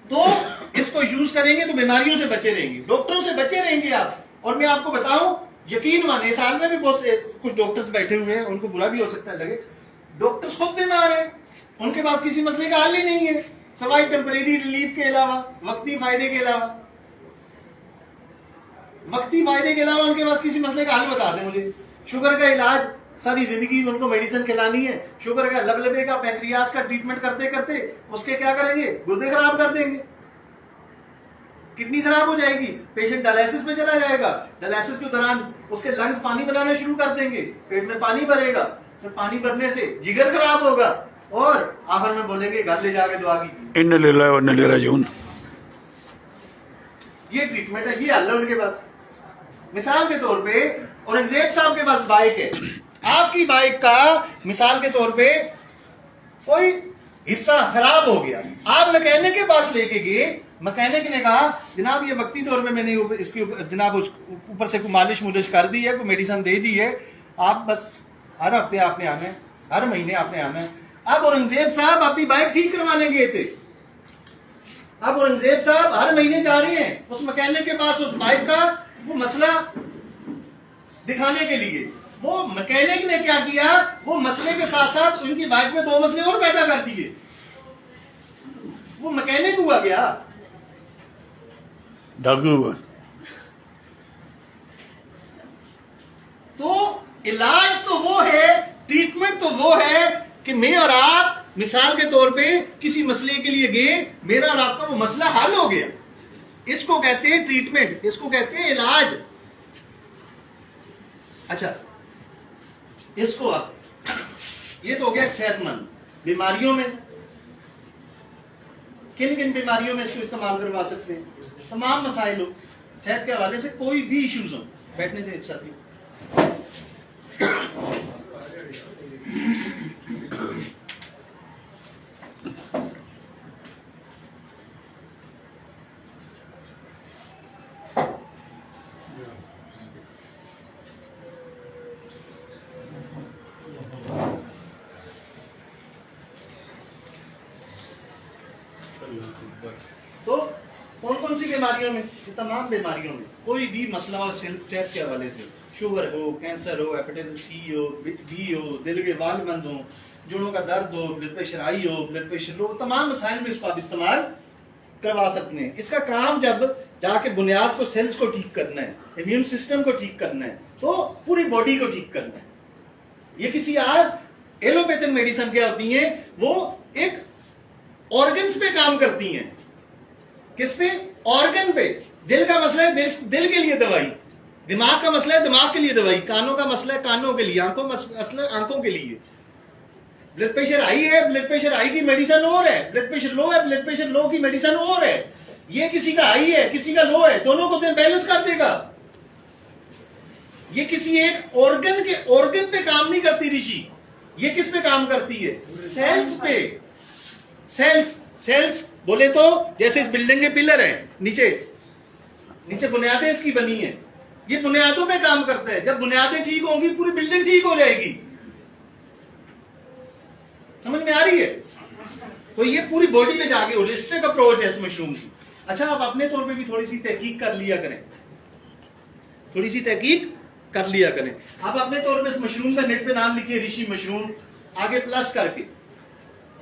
तो इसको यूज करेंगे तो बीमारियों से बचे रहेंगे, डॉक्टरों से बचे रहेंगे आप। और मैं आपको बताऊं, यकीन माने साल में भी बहुत से कुछ डॉक्टर्स बैठे हुए हैं, उनको बुरा भी हो सकता है लगे, डॉक्टर्स खुद बीमार हैं, उनके पास किसी मसले का हल ही नहीं है सवाई टेम्परेरी रिलीफ के अलावा, वक्ती फायदे के अलावा। वक्ती फायदे के अलावा उनके पास किसी मसले का हल बता दें मुझे। शुगर का इलाज सारी जिंदगी उनको मेडिसिन खिलानी है, शुगर का, लबलबे का, पैंक्रियास का ट्रीटमेंट करते करते उसके क्या करेंगे? गुर्दे खराब कर देंगे, किडनी खराब हो जाएगी, पेशेंट डायलिसिस में चला जाएगा, डायलिसिस के दौरान उसके लंग्स पानी बनाना शुरू कर देंगे, पेट में पानी भरेगा, फिर पानी भरने से जिगर खराब होगा, और आखिर में बोलेंगे घर ले जाके दुआ कीजिए। इन्ना लिल्लाहि व इन्ना इलैहि राजिऊन। ये ट्रीटमेंट है, ये हल है उनके पास। मिसाल के तौर पे औरंगजेब साहब के पास बाइक है, आपकी बाइक का मिसाल के तौर पे कोई हिस्सा खराब हो गया, आप मैकेनिक के पास लेके गए, मैकेनिक ने कहा जनाब ये वक्ती तौर पे मैंने इसके जनाब ऊपर से कोई मालिश मुलिश कर दी है, कोई मेडिसिन दे दी है, आप बस हर हफ्ते आपने आना है, हर महीने आपने आना है। अब औरंगजेब साहब अपनी बाइक ठीक करवाने गए थे, अब औरंगजेब साहब हर महीने जा रहे हैं उस मैकेनिक के पास उस बाइक का वो मसला दिखाने के लिए। वो मैकेनिक ने क्या किया, वो मसले के साथ साथ उनकी बाइक में 2 मसले और पैदा कर दिए। वो मैकेनिक हुआ क्या? डाकू हुआ। तो इलाज तो वो है, ट्रीटमेंट तो वो है कि मैं और आप मिसाल के तौर पे किसी मसले के लिए गए, मेरा और आपका वो मसला हल हो गया, इसको कहते हैं ट्रीटमेंट, इसको कहते हैं इलाज। अच्छा, इसको अब ये तो हो गया सेहतमंद। बीमारियों में किन किन बीमारियों में इसको इस्तेमाल करवा सकते हैं? तमाम मसाइल हो, सेहत के हवाले से कोई भी इश्यूज हो। बैठने दें एक साथी। तो कौन कौन सी बीमारियों में? तमाम बीमारियों में कोई भी मसला हो सेहत के हवाले से, शुगर हो, कैंसर हो, हेपेटाइटिस सी हो, बी हो, दिल के वाल बंद हो, जोड़ों का दर्द हो, ब्लड प्रेशर हाई हो, ब्लड प्रेशर लो, तमाम मसाइल में इसको आप इस्तेमाल करवा सकते हैं। इसका काम जब जाके बुनियाद को, सेल्स को ठीक करना है, इम्यून सिस्टम को ठीक करना है, तो पूरी बॉडी को ठीक करना है। ये किसी आज एलोपैथिक मेडिसिन क्या होती है, वो एक ऑर्गन्स पे काम करती हैं, किस पे? ऑर्गन पे। दिल का मसला है दिल के लिए दवाई, दिमाग का मसला है दिमाग के लिए दवाई, कानों का मसला है कानों के लिए, आंखों मसला है आंखों के लिए। ब्लड प्रेशर हाई है, ब्लड प्रेशर हाई की मेडिसिन और है, ब्लड प्रेशर लो है, ब्लड प्रेशर लो की मेडिसिन और है। ये किसी का हाई है किसी का लो है, दोनों को बैलेंस कर देगा। ये किसी एक ऑर्गन पे काम नहीं करती ऋषि, ये किस पे काम करती है? सेल्स पे। सेल्स बोले तो जैसे इस बिल्डिंग के पिलर हैं, नीचे बुनियादें इसकी बनी है, ये बुनियादों पे काम करता है। जब बुनियादें ठीक होंगी पूरी बिल्डिंग ठीक हो जाएगी। समझ में आ रही है? तो ये पूरी बॉडी पे जाके होलिस्टिक अप्रोच है इस मशरूम की। अच्छा, आप अपने तौर पे भी थोड़ी सी तहकीक कर लिया करें, थोड़ी सी तहकीक कर लिया करें। आप अपने तौर पे इस मशरूम का नेट पे नाम लिखिए, ऋषि मशरूम, आगे प्लस करके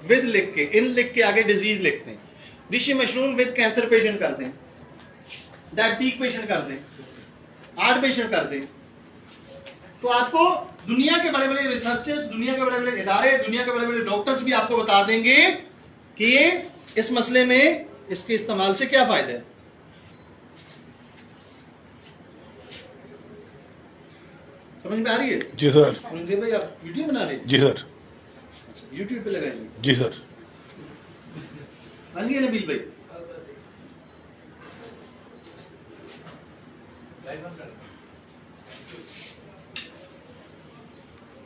विद लिख के, इन लिख के आगे डिजीज लिखते हैं। ऋषि मशरूम विद कैंसर पेशेंट कर दें, डायबिटीज पेशेंट कर दें, हार्ट पेशेंट कर दें, तो आपको दुनिया के बड़े बड़े रिसर्चर्स, दुनिया के बड़े बड़े इदारे, दुनिया के बड़े बड़े डॉक्टर्स भी आपको बता देंगे कि ये इस मसले में इसके इस्तेमाल से क्या फायदा है। समझ में आ रही है? जी सर। मुंजे भाई आप वीडियो बना रहे हैं? जी सर। यूट्यूब पे लगाएंगे? जी सर। बन गए नबील भाई?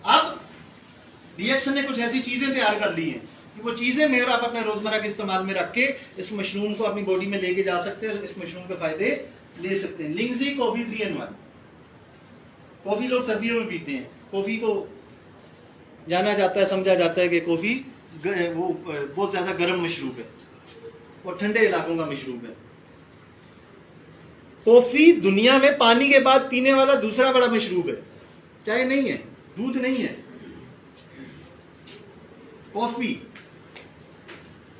अब डीएक्सन ने कुछ ऐसी चीजें तैयार कर ली हैं कि वो चीजें मेरे आप अपने रोजमर्रा के इस्तेमाल में रख के इस मशरूम को अपनी बॉडी में लेके जा सकते हैं और इस मशरूम के फायदे ले सकते हैं। लिंगजी कॉफी 3-in-1। कॉफी लोग सर्दियों में पीते हैं। कॉफी को जाना जाता है, समझा जाता है कि कॉफी वो बहुत ज्यादा गर्म मशरूब है और ठंडे इलाकों का मशरूब है। कॉफी दुनिया में पानी के बाद पीने वाला दूसरा बड़ा मशरूब है। चाय नहीं है, दूध नहीं है, कॉफी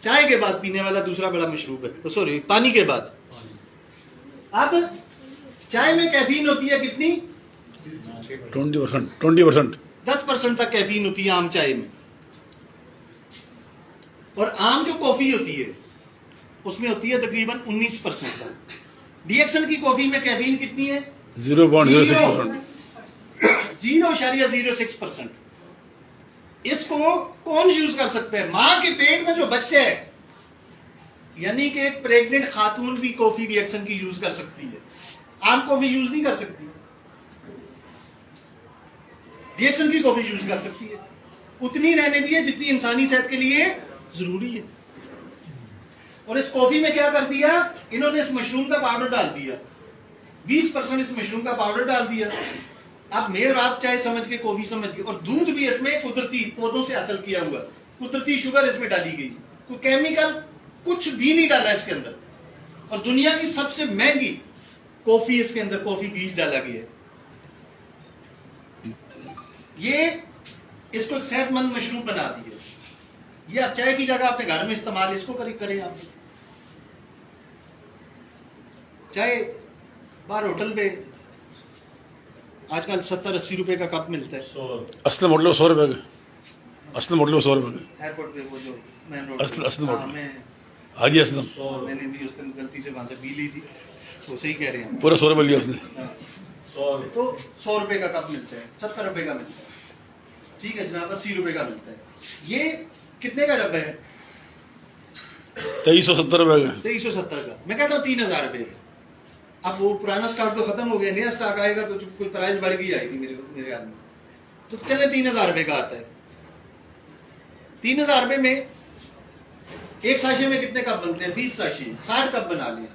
चाय के बाद पीने वाला दूसरा बड़ा मशरूब है, तो सॉरी पानी के बाद। अब चाय में कैफीन होती है कितनी? 20%। 10% तक कैफीन होती है आम चाय में। और आम जो कॉफी होती है उसमें होती है तकरीबन 19% तक। डीएक्सन की कॉफी में कैफीन कितनी है? 0.06%। 0.06%। इसको कौन यूज कर सकता है? मां के पेट में जो बच्चा है, यानी कि एक प्रेग्नेंट खातून भी कॉफी डीएक्सन की यूज कर सकती है, आम कॉफी यूज नहीं कर सकती। डीएक्सन की कॉफी यूज कर सकती है, उतनी रहने दी है जितनी इंसानी सेहत के लिए जरूरी है। और इस कॉफी में क्या कर दिया इन्होंने? इस मशरूम का पाउडर डाल दिया, 20% इस मशरूम का पाउडर डाल दिया। अब मैं और आप चाय समझ के, कॉफी समझ के, और दूध भी इसमें कुदरती पौधों से हासिल किया हुआ, कुदरती शुगर इसमें डाली गई, कोई केमिकल कुछ भी नहीं डाला इसके अंदर। और दुनिया की सबसे महंगी कॉफी इसके अंदर कॉफी बीज डाला गया है। ये इसको एक सेहतमंद मशरूब बना दिया। ये आप चाय की जगह अपने घर में इस्तेमाल इसको करें आप। चाय बाहर होटल पे आजकल 70-80 रुपए का कप मिलता है। असली मॉडल 100 रुपए का, असली मॉडल 100 रुपए का। एयरपोर्ट पे वो जो मेन रोड असली मॉडल। मैं हाजी असलम मैंने भी उस दिन गलती से वहां से पी ली थी, तो सही कह रहे हैं। पूरा 100 रुपए लिया उसने। तो 100 रुपए का कप मिलता है, 70 रुपए का मिलता है, ठीक है जनाब, 80 रुपए का मिलता है। ये कितने का डब्बा है? 2370 रुपए का। 2370 का। मैं कहता हूँ 3000 रुपए का। अब वो पुराना स्टॉक तो खत्म हो गया, नया स्टॉक आएगा तो कोई प्राइस बढ़ गई आएगी मेरे याद में, तो चले 3000 रुपए का आता है। 3000 रुपए में एक साशे में कितने कप बनते हैं? 20 साशे, 60 कप बना लिया,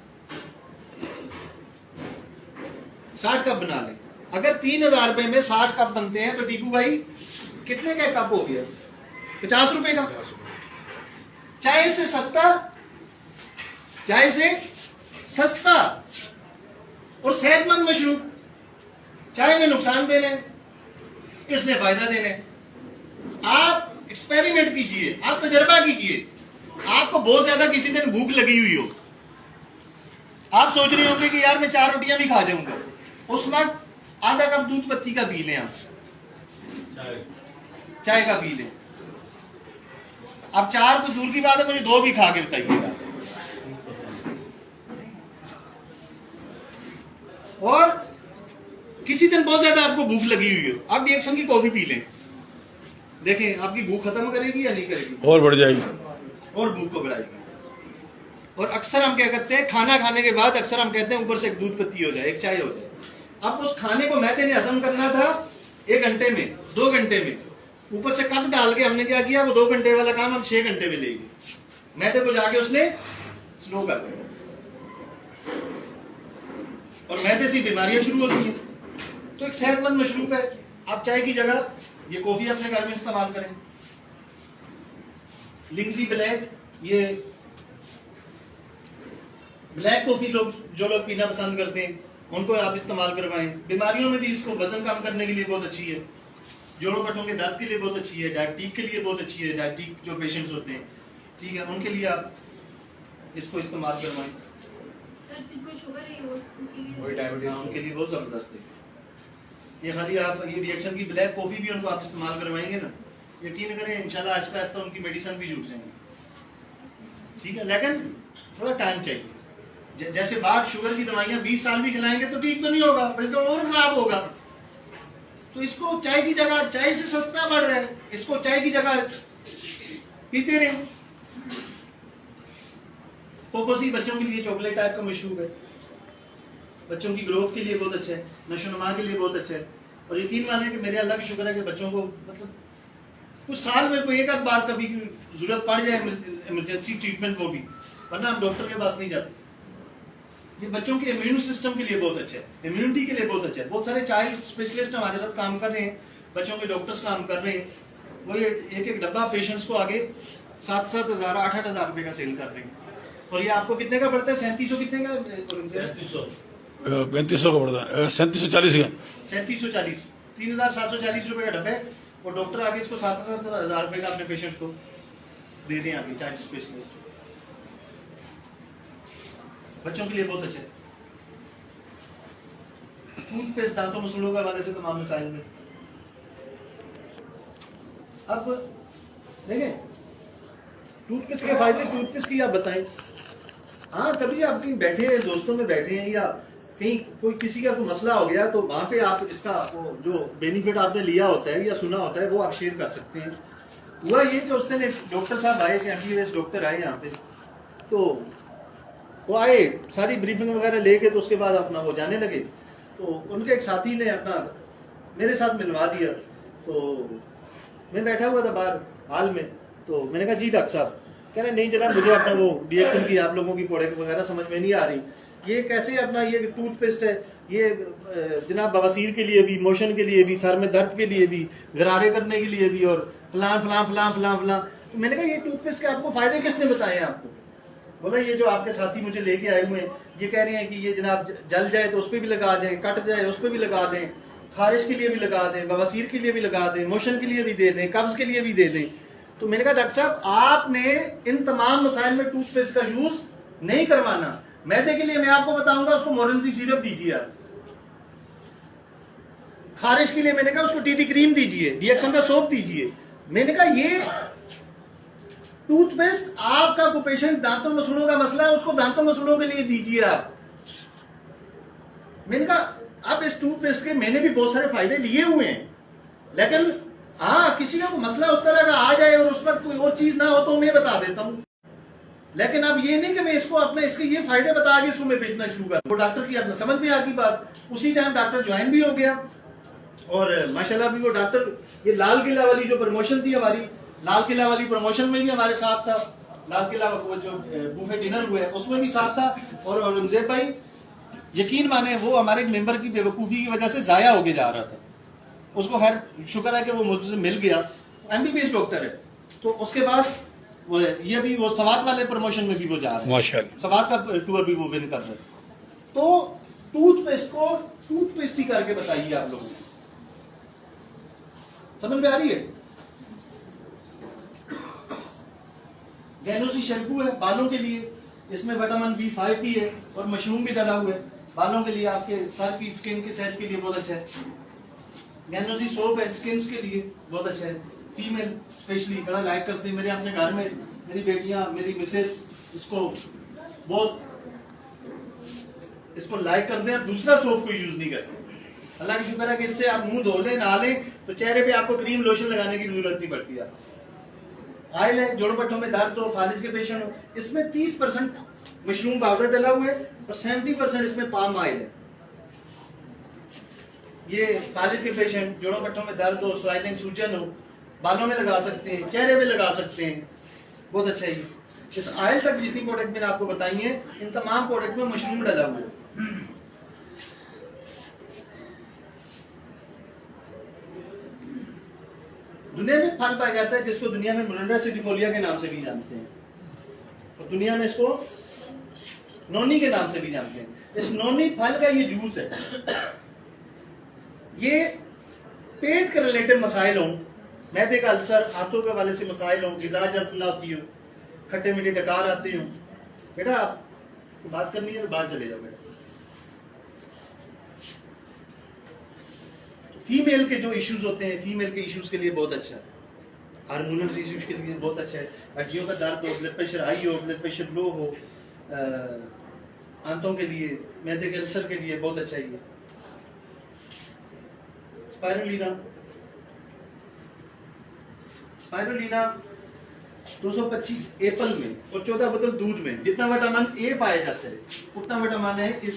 60 कप बना ले। अगर 3000 रुपए में 60 कप बनते हैं तो टीकू भाई कितने का कप हो गया? 50 रुपए का। चाय से सस्ता, चाय से सस्ता और सेहतमंद मशरूब। चाय ने नुकसान देने, इसने फायदा देने। आप एक्सपेरिमेंट कीजिए, आप तजर्बा कीजिए। आपको बहुत ज्यादा किसी दिन भूख लगी हुई हो, आप सोच रहे होंगे कि यार मैं 4 रोटियां भी खा जाऊंगा, उस वक्त आधा कप दूध पत्ती का पी लें आप, चाय का पी लें। अब 4 तो दूर की बात है, मुझे 2 भी खा के बताइएगा। दिन बहुत ज्यादा आपको भूख लगी हुई है, आप रिएक्शन की कॉफी पी लें, देखें आपकी भूख खत्म करेगी या नहीं करेगी, और बढ़ जाएगी, और भूख को बढ़ाएगी। और अक्सर हम क्या करते हैं, खाना खाने के बाद अक्सर हम कहते हैं ऊपर से एक दूध पत्ती हो जाए, एक चाय हो जाए। अब उस खाने को मैदे ने हजम करना था 1 घंटे में, 2 घंटे में, ऊपर से कट डाल के हमने क्या किया, वो 2 घंटे वाला काम हम 6 घंटे में लेंगे, मैदे को जाके उसने स्लो कर दिया, और मैदे से बीमारियां शुरू होती हैं। तो एक सेहतमंद मशरूब है, आप चाय की जगह ये कॉफी अपने घर में इस्तेमाल करें। लिंगजी ब्लैक, ये ब्लैक कॉफी जो लोग पीना पसंद करते हैं उनको आप इस्तेमाल करवाएं। बीमारियों में भी इसको वजन कम करने के लिए बहुत अच्छी है, जोड़ों पट्टों के दर्द के लिए बहुत अच्छी है, डायबिटीज के लिए बहुत अच्छी है, डायबिटीज जो पेशेंट्स होते हैं, ठीक है, उनके लिए आप इसको इस्तेमाल करवाएं। सर जिनको शुगर है वो वही डायबिटीज उनके लिए बहुत जबरदस्त है। ये खाली आप ये रिएक्शन की ब्लैक कॉफी भी उनको आप इस्तेमाल करवाएंगे ना, यकीन करें इंशाल्लाह आहिस्ता आहिस्ता उनकी मेडिसिन भी जुट जाएंगी, ठीक है। लेकिन थोड़ा टाइम चाहिए। जैसे बात शुगर की दवाइयां 20 साल भी खिलाएंगे तो ठीक तो नहीं होगा, बल्कि और खराब होगा। तो इसको चाय की जगह, चाय से सस्ता पड़ रहा है, इसको चाय की जगह पीते रहे। कोकोसी बच्चों के लिए चॉकलेट टाइप का मशरूब है, बच्चों की ग्रोथ के लिए बहुत अच्छा है, नशोनुमा के लिए बहुत अच्छा है। और यकीन माने कि मेरे अल्लाह की शुक्र है कि बच्चों को मतलब कुछ साल में कोई एक आध बार कभी जरूरत पड़ जाए इमरजेंसी ट्रीटमेंट को भी, वरना हम डॉक्टर के पास नहीं जाते। ये बच्चों के इम्यून सिस्टम के लिए बहुत अच्छा है, इम्यूनिटी के लिए बहुत अच्छा है। बहुत सारे चाइल्ड स्पेशलिस्ट हमारे साथ काम कर रहे हैं, बच्चों के डॉक्टर्स काम कर रहे हैं, वो ये एक डब्बा पेशेंट्स को आगे 7-7 हज़ार 8-8 हज़ार रुपए का सेल कर रहे हैं। और ये आपको कितने का पड़ता है? 3700 कितने का? 3500 का पड़ता है, 3740 का, 3740, 3740 रुपए का डब्बा है। और डॉक्टर आगे इसको 7-7 हज़ार रुपए का अपने पेशेंट को दे रहे हैं आगे, चाइल्ड स्पेशलिस्ट। बच्चों के लिए बहुत अच्छा है। टूथपेस्ट दांतों मसूड़ों का हवाले से तमाम मसाइल में। अब देखें टूथपेस्ट के फायदे, टूथपेस्ट की आप बताएं। हाँ, कभी आप कहीं बैठे हैं, दोस्तों में बैठे हैं, या कहीं कोई किसी का कोई मसला हो गया, तो वहां पे आप इसका वो जो बेनिफिट आपने लिया होता है या सुना होता है वो आप शेयर कर सकते हैं। हुआ ये कि उस दिन एक डॉक्टर साहब आए थे, MBBS डॉक्टर आए यहाँ पे, तो वो आए, सारी ब्रीफिंग वगैरह लेके, तो उसके बाद अपना वो जाने लगे। तो उनके एक साथी ने अपना मेरे साथ मिलवा दिया। तो मैं बैठा हुआ था बाहर हाल में, तो मैंने कहा जी डॉक्टर साहब। कह रहे नहीं जनाब, मुझे अपना वो रिएक्शन की आप लोगों की प्रोडक्ट वगैरह समझ में नहीं आ रही, ये कैसे अपना ये टूथपेस्ट है, ये जनाब बवासीर के लिए भी, मोशन के लिए भी, सर में दर्द के लिए भी, गरारे करने के लिए भी, और फलां फलां फलां फलां फलां। तो मैंने कहा ये टूथपेस्ट के आपको फायदे किसने बताए हैं आपको? बोला ये जो आपके साथी मुझे लेके आए हुए हैं, ये कह रहे हैं कि ये जनाब जल जाए तो उस पर भी लगा दें, कट जाए उस पर भी लगा दें, खारिश के लिए भी लगा दें, बवासीर के लिए भी लगा दें, मोशन के लिए भी दे दें, कब्ज के लिए भी दे दें। तो मैंने कहा डॉक्टर साहब आपने इन तमाम मसाइल में टूथपेस्ट का यूज नहीं करवाना। मैदे के लिए मैं आपको बताऊंगा, उसको मोरेंसी सिरप दीजिए आप। खारिश के लिए मैंने कहा उसको टीटी क्रीम दीजिए, रिएक्शन का सोप दीजिए। मैंने कहा ये टूथपेस्ट आपका को पेशेंट दांतों मसूड़ों का मसला है, उसको दांतों मसूड़ों के लिए दीजिए आप। मैंने कहा अब इस टूथपेस्ट के मैंने भी बहुत सारे फायदे लिए हुए हैं, लेकिन हाँ किसी का मसला उस तरह का आ जाए और उस वक्त कोई और चीज ना हो तो मैं बता देता हूं। लेकिन अब ये नहीं कि मैं इसको अपने इसके ये फायदे बता के इसको मैं बेचना शुरू कर। वो डॉक्टर की अपना समझ में आ गई बात, उसी टाइम डॉक्टर ज्वाइन भी हो गया। और माशाल्लाह भी वो डॉक्टर, ये लाल किला वाली जो प्रमोशन थी हमारी, लाल किला वाली प्रमोशन में भी हमारे साथ था। लाल किला वो जो बूफे डिनर हुए उसमें भी साथ था। और औरंगजेब भाई यकीन माने वो हमारे एक मेंबर की बेवकूफ़ी की वजह से ज़ाया होके जा रहा था, उसको खैर शुक्र है कि वो मुझसे मिल गया, MBBS डॉक्टर है। तो उसके बाद वो ये भी वो सवात वाले प्रमोशन में भी वो जा रहे हैं, माशाल्लाह, सवात का टूर भी वो विन कर रहे हैं। तो टूथपेस्ट को टूथपेस्ट ही करके बताइए आप लोगों को, समझ में आ रही है? गैनोसी शैम्पू है बालों के लिए, इसमें विटामिन B5 भी है और मशरूम भी डाला हुआ है, बालों के लिए, आपके सर की स्किन की सेहत के लिए बहुत अच्छा है। गैनोसी सोप है स्किन के लिए बहुत अच्छा है, फीमेल स्पेशली बड़ा लाइक करते हैं। मेरे अपने घर में मेरी बेटियां, मेरी मिसेस इसको बहुत लाइक करते हैं। दूसरा सोप को यूज नहीं करते, अल्लाह की शुक्र है कि इससे आप मुंह धो लें, नहा लें तो चेहरे पे आपको क्रीम लोशन लगाने की जरूरत नहीं पड़ती। आप आयल है, जोड़ों पट्टों में दर्द हो, फालिज के पेशेंट हो, इसमें 30% मशरूम पाउडर डला हुआ है और 70% इसमें पाम ऑयल है। ये फालिज के पेशेंट, जोड़ों पट्टों में दर्द हो, स्वाइलिंग, सूजन हो, बालों में लगा सकते हैं, चेहरे पे लगा सकते हैं, बहुत अच्छा है। इस ऑयल तक जितनी प्रोडक्ट मैंने आपको बताई है, इन तमाम प्रोडक्ट में मशरूम डला हुआ है। दुनिया में फल पाया जाता है जिसको दुनिया में मोरिंगा सेटिफोलिया के नाम से भी जानते हैं, और दुनिया में इसको नोनी के नाम से भी जानते हैं। इस नोनी फल का ये जूस है। ये पेट के रिलेटेड मसाइल हों, मैदे का अल्सर, हाथों के हवाले से मसाइल हों, गिज़ा जज़्ब ना होती हो, खट्टे मीठे डकार आते हो, बेटा आप बात करनी है तो बाहर चले जाओ बेटा। फीमेल के जो इश्यूज होते हैं, फीमेल के इश्यूज के लिए बहुत अच्छा है। हार्मोनल इश्यूज के लिए बहुत अच्छा है। हड्डियों का दर्द हो, ब्लड प्रेशर हाई हो, ब्लड प्रेशर लो हो, आंतों के लिए, मैदे के अल्सर के लिए बहुत अच्छा है ये स्पाइरुलिना। स्पाइरुलिना 225 एप्पल में और 14 बोतल दूध में जितना विटामिन ए पाया जाता है, उतना विटामिन है इस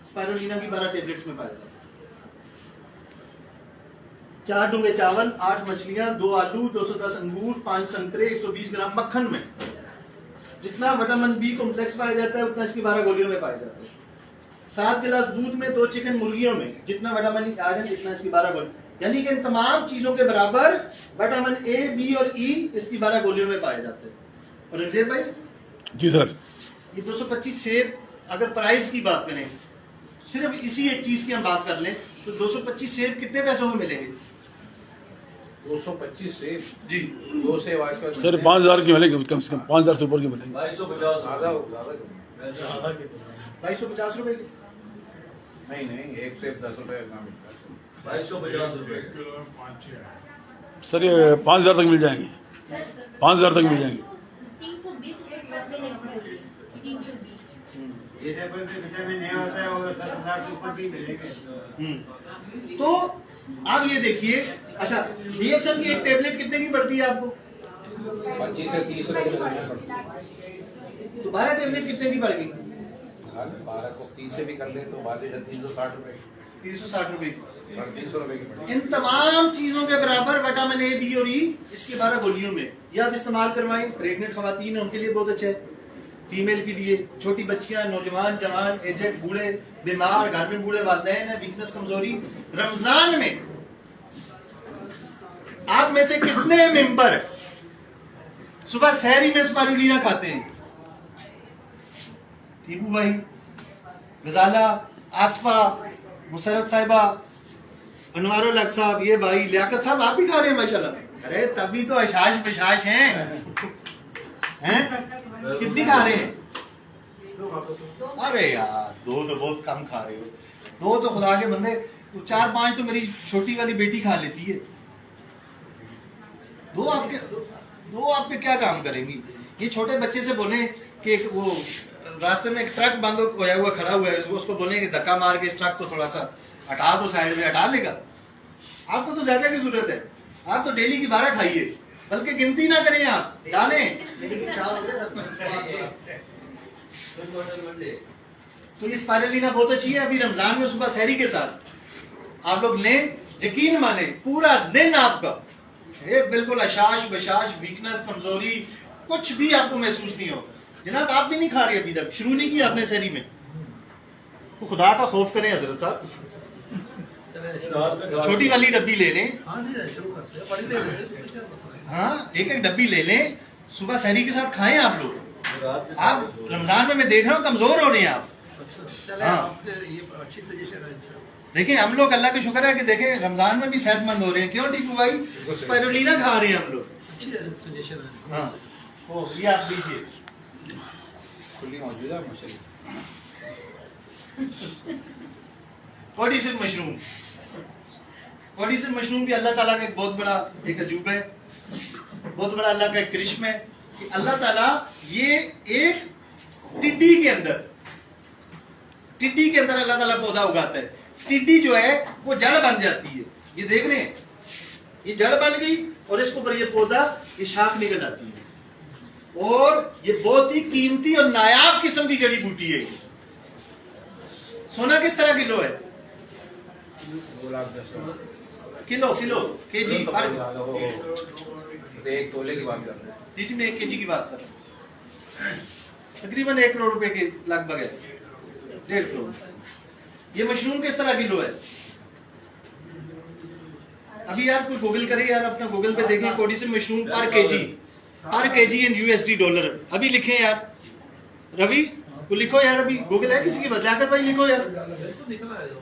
स्पाइरुलिना की 12 टेबलेट्स में पाया जाता है। 4 डूंगे चावल, 8 मछलियां, 2 आलू, 210 अंगूर, 5 संतरे, 120 ग्राम मक्खन में जितना विटामिन बी कॉम्प्लेक्स पाया जाता है, उतना इसकी 12 गोलियों में पाया जाता है। 7 गिलास दूध में, 2 चिकन मुर्गियों में जितना विटामिन आयरन, इतना इसकी 12 गोली, यानी कि इन तमाम चीजों के बराबर विटामिन ए, बी और ई इसकी 12 गोलियों में पाए जाते हैं। और रंजीर भाई जी सर, ये 225 सेब, अगर प्राइस की बात करें, सिर्फ इसी एक चीज की हम बात कर लें तो 225 सेब कितने पैसों में मिलेंगे? 225 सेब जी 2 सेब आजकल सर 5,000 की मिलेंगे, कम से कम 5,000 से ऊपर की मिलेंगे। 2250 ज्यादा ज्यादा 250 रुपए की। नहीं, एक सेब 10 रुपए का मिलता है। 2250 रुपए। सर ये 5,000 तक मिल जाएंगे, 5,000 तक मिल जाएंगे। 320 रुपए लगभग 320। जैसे कोई भी विटामिन ए होता है वो 10,000 के ऊपर भी मिलेगा। तो आप ये देखिए, अच्छा डीएक्सएल की एक टेबलेट कितने की पड़ती है आपको? 25 से 30 रुपए लेना पड़ता है। तो 12 टेबलेट कितने की पड़ेगी? 12 को 30 से भी कर ले तो 360 रुपए, 360 रुपए की। 350 रुपए की पड़ेगी। इन तमाम चीजों के बराबर विटामिन ए, बी और ई इसकी 12 गोलियों में ये आप इस्तेमाल करवाएं। प्रेग्नेंट खवातीन है उनके लिए बहुत अच्छा है, फीमेल के लिए, छोटी बच्चियां, नौजवान, जवान, एजेड, बूढ़े, बीमार, घर में बूढ़े वालिदैन है, वीकनेस, कमजोरी। रमजान में आप में से कितने मेंबर सुबह सहरी में स्पारुलिना खाते हैं? टीपू भाई, गजाला, आसफा, मुसरत साहिबा, अनवारुल हक साहब, ये भाई लियाकत साहब, आप भी खा रहे हैं माशाल्लाह। अरे तभी तो अशाश बिशाश हैं, कितनी खा रहे हैं? अरे यार 2 तो बहुत कम खा रहे हो। 2 तो खुदा के बंदे, 4-5 तो मेरी छोटी वाली बेटी खा लेती है। 2 आपके क्या काम करेंगी? ये छोटे बच्चे से बोले कि वो रास्ते में एक ट्रक बंद होया हुआ खड़ा हुआ है, उसको बोले कि धक्का मार के इस ट्रक को थोड़ा सा हटा दो, साइड में हटा लेगा। आपको तो ज्यादा की जरूरत है, आप तो डेली की 12 खाइए, बल्कि गिनती ना करें, आप डालें। तो ये स्पाइरुलिना बहुत अच्छी है। अभी रमजान में सुबह सहरी के साथ आप लोग लें, यकीन माने पूरा दिन आपका ये बिल्कुल अशाश बशाश, वीकनेस, कमजोरी कुछ भी आपको महसूस नहीं हो। जनाब आप भी नहीं खा रहे, अभी तक शुरू नहीं किया आपने सहरी में, तो खुदा का खौफ करें हजरत साहब। छोटी वाली डब्बी ले लें, हाँ एक डब्बी ले लें, सुबह सहरी के साथ खाएं आप लोग। आप रमजान में मैं देख रहा हूँ कमजोर हो रहे हैं आप। हाँ देखिए हम लोग अल्लाह का शुक्र है कि देखें रमजान में भी सेहतमंद हो रहे हैं। क्यों टीकू भाई? स्पाइरुलिना खा रहे हैं हम लोग। हाँ ओ ये आप लीजिए, खुली मौजूद है मछली। कोडिसिल मशरूम, कोडिसिल मशरूम भी अल्लाह ताला का एक बहुत बड़ा एक अजूबा है, बहुत बड़ा अल्लाह का एक करिश्मा है कि अल्लाह ताला ये एक टिड्डी के अंदर अल्लाह ताला पौधा उगाता है। टिड्डी जो है वो जड़ बन जाती है। ये देख रहे हैं, ये जड़ बन गई और इसके ऊपर ये पौधा, ये शाख निकल आती है और ये बहुत ही कीमती और नायाब किस्म की जड़ी बूटी है। सोना किस तरह किलो है? 2,10,000 किलो किलो केजी तो 1 तोले की बात कर रहे हैं। जी मैं 1 केजी की बात कर रहा हूँ, तकरीबन 1 करोड़ रुपए के लगभग है, 1.5 करोड़। ये मशरूम किस तरह किलो है? अभी यार कोई गूगल करे यार, अपना गूगल पे देखें कोडी से मशरूम पर केजी इन यूएसडी डॉलर। अभी लिखें यार, रवि को लिखो यार, अभी गूगल है किसी की बदला कर भाई लिखो यार। बिल्कुल निकल आएगा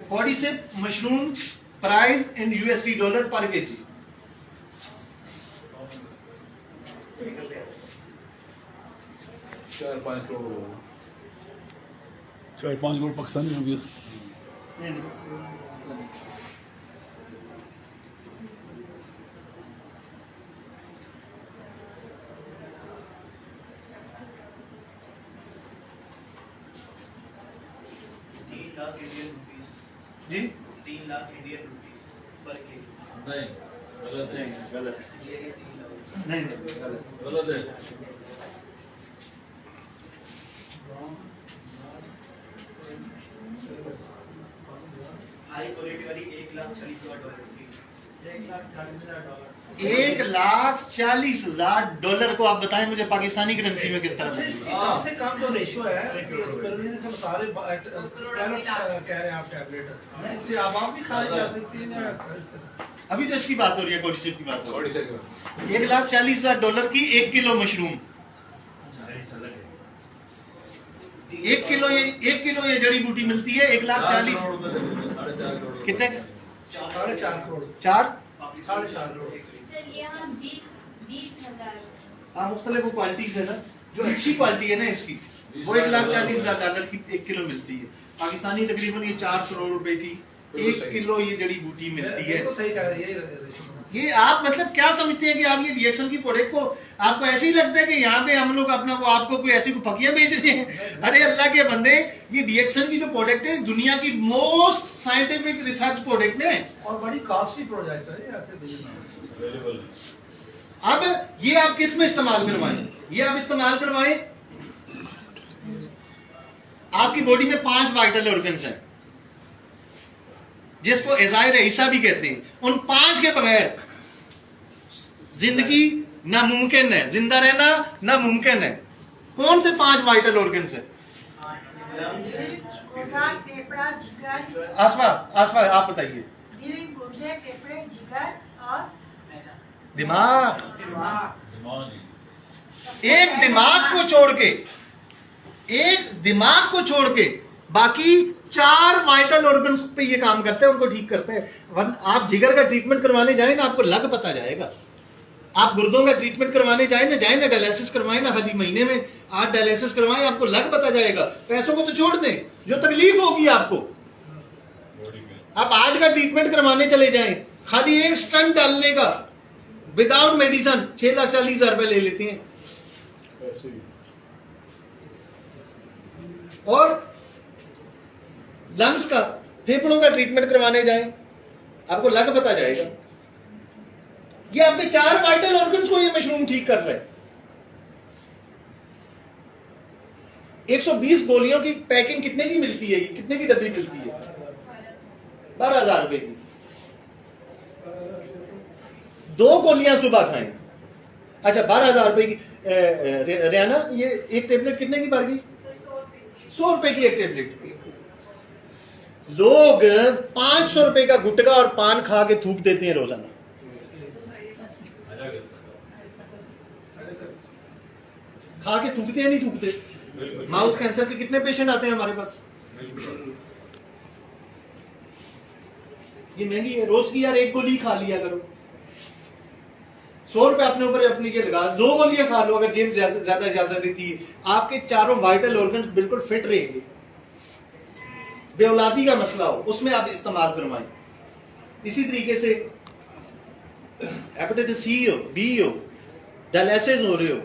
कोडी से mushroom price in USD dollar पर केजी। 4-5 करोड़ 4-5 करोड़ पाकिस्तानी हो गया। जी 3 लाख इंडियन रुपीस पर केजी। नहीं गलत है, गलत ये 3 लाख नहीं गलत। गलत है। हाई क्वालिटी वाली 1,40,000 डॉलर की। 1,40,000 $1,40,000 को आप बताएं मुझे पाकिस्तानी करेंसी में किस तरह बनेगी? कम से कम जो रेशो है सारे कह रहे हैं आप टैबलेट, इससे आप भी खाई जा सकती है। अभी तो इसकी बात हो रही है, कोडिसिप की बात हो थोड़ी रही सी है। $1,40,000 की 1 किलो मशरूम, 1 किलो ये जड़ी बूटी मिलती है 1,40,000 कितने? 4.5 करोड़ 4 4.5 करोड़। सर यहाँ 20,000 हाँ मुख्तलिफ क्वालिटीज है ना, जो अच्छी क्वालिटी है ना इसकी, वो $1,40,000 की 1 किलो मिलती है। पाकिस्तानी तकरीबन ये 4 करोड़ रुपए की 1 किलो ये जड़ी बूटी मिलती है। तो सही कह रही है। ये आप मतलब क्या समझते हैं कि आप ये रिएक्शन की प्रोडक्ट को, आपको ऐसे ही लगता है कि यहाँ पे हम लोग अपना वो आपको कोई ऐसी फकियां बेच रहे हैं? अरे अल्लाह के बंदे, ये रिएक्शन की जो प्रोडक्ट है दुनिया की मोस्ट साइंटिफिक रिसर्च प्रोडक्ट है और बड़ी कॉस्टली प्रोजेक्ट है ये आपके दिल्ली में। अब ये आप किस में इस्तेमाल करवाएं? ये आप इस्तेमाल करवाएं, आपकी बॉडी में 5 वाइटल ऑर्गन्स हैं जिसको एजायर ईसा भी कहते हैं। उन 5 के बगैर जिंदगी नामुमकिन है, जिंदा रहना नामुमकिन है। कौन से 5 वाइटल ऑर्गन्स हैं? गुर्दा, फेफड़ा, जिगर, आसफा आप बताइए। दिल, गुर्दे, फेफड़े, जिगर और दिमाग। दिमाग। एक दिमाग को छोड़ के बाकी 4 वाइटल ऑर्गन्स पे ये काम करते हैं, उनको ठीक करते हैं। आप जिगर का ट्रीटमेंट करवाने जाए ना, आपको लग पता जाएगा। आप गुर्दों का ट्रीटमेंट करवाने जाए ना डायलिसिस करवाएं ना, हर महीने में 8 डायलिसिस करवाएं, आपको लग पता जाएगा। पैसों को तो छोड़ दें, जो तकलीफ होगी आपको, आप 8 का ट्रीटमेंट करवाने चले जाएं, खाली एक स्टंट डालने का विदाउट मेडिसिन 6,40,000 रुपए ले लेते हैं। और लंग्स का, फेफड़ों का ट्रीटमेंट करवाने जाएं, आपको लग पता जाएगा। ये आपके 4 वाइटल ऑर्गन्स को ये मशरूम ठीक कर रहे हैं। 120 गोलियों की पैकिंग कितने की मिलती है? कितने की डब्बी मिलती है? 12,000 रुपए की। 2 गोलियां सुबह खाएं। अच्छा 12,000 रुपए की। रियाना, ये एक टेबलेट कितने की पड़ गई? 100 रुपए की एक टेबलेट। लोग 500 रुपए का गुटखा और पान खा के थूक देते हैं रोजाना। खा के थूकते हैं, नहीं थूकते? माउथ कैंसर के कितने पेशेंट आते हैं हमारे पास? ये महंगी है, रोज की यार 1 गोली खा लिया करो। 100 रुपए अपने ऊपर अपनी ये लगा, 2 गोलियां खा लो अगर जेब ज्यादा इजाजत देती है। आपके चारों वाइटल ऑर्गन्स बिल्कुल फिट रहेंगे। बेऔलादी का मसला हो उसमें आप इस्तेमाल करवाएं। इसी तरीके से हेपेटाइटिस सी हो, बी हो, डायलिसिस हो रहे हो,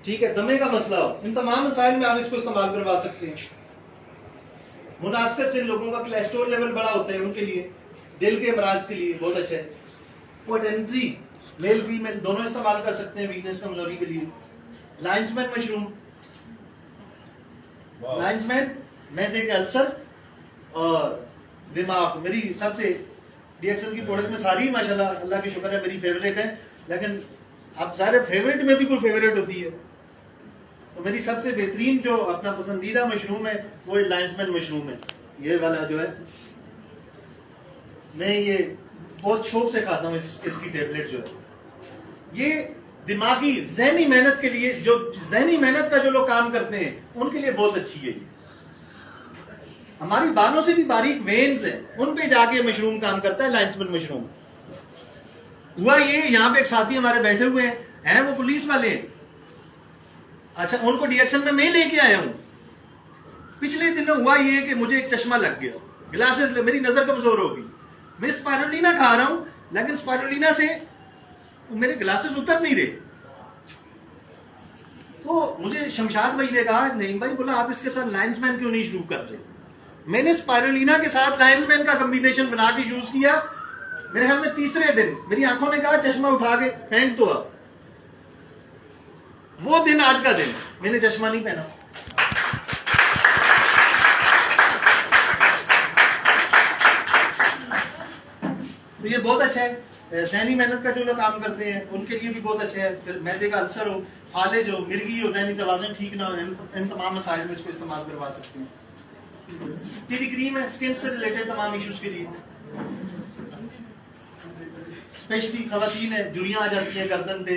ठीक है, दमे का मसला हो, इन तमाम मसाइल में आप इसको इस्तेमाल करवा सकते हैं। मुनास्बत से लोगों का कोलेस्ट्रॉल लेवल बड़ा होता है, उनके लिए, दिल के अमराज के लिए बहुत अच्छा है। पोटेंसी मेल फीमेल दोनों इस्तेमाल कर सकते हैं वीकनेस कमजोरी के लिए। लाइंसमैन मशरूम, लाइंसमैन मैदे के अल्सर और दिमाग, मेरी सबसे डीएक्सएल की प्रोडक्ट में सारी माशाल्लाह अल्लाह की शुक्र है मेरी फेवरेट है, लेकिन अब सारे फेवरेट में भी कोई फेवरेट होती है, तो मेरी सबसे बेहतरीन जो अपना पसंदीदा मशरूम है वो लाइंसमैन मशरूम है। ये वाला जो है मैं ये बहुत शौक से खाता हूँ, इसकी टेबलेट जो है ये दिमागी ज़हनी मेहनत के लिए, जो ज़हनी मेहनत का जो लोग काम करते हैं उनके लिए बहुत अच्छी है। हमारी बालों से भी बारीक वेन्स हैं, उन पे जाके मशरूम काम करता है लाइंसमैन मशरूम। हुआ ये, यहाँ पे एक साथी हमारे बैठे हुए हैं वो पुलिस वाले हैं। अच्छा, उनको डीएक्शन में मैं लेके आया हूं। पिछले दिनों हुआ ये कि मुझे एक चश्मा लग गया, ग्लासेस, मेरी नजर कमजोर होगी, मैं स्पाइरुलिना खा रहा हूं, लेकिन स्पाइरुलिना से मेरे ग्लासेस उतर नहीं रहे। तो मुझे शमशाद भाई ने कहा, नहीं भाई, बोला आप इसके साथ लाइंसमैन क्यों नहीं शुरू कर रहे? मैंने स्पाइरुलिना के साथ लाइंसमैन का कॉम्बिनेशन बना के यूज किया। मेरे ख्याल में तीसरे दिन मेरी आंखों ने कहा चश्मा उठा के फेंक दो। अब वो दिन आज का दिन, मैंने चश्मा नहीं पहना। तो ये बहुत अच्छा है, ज़हनी मेहनत का जो लोग काम करते हैं उनके लिए भी बहुत अच्छा है। फिर मैदे का अल्सर हो, फालिज हो, मिर्गी हो, ज़हनी तवाज़ुन ठीक ना हो, इन तमाम मसाइल में इसको इस्तेमाल करवा सकते हैं। टीवी क्रीम है स्किन से रिलेटेड तमाम इश्यूज के लिए, स्पेशली खवातीन है, जुड़ियां आ जाती हैं गर्दन पे,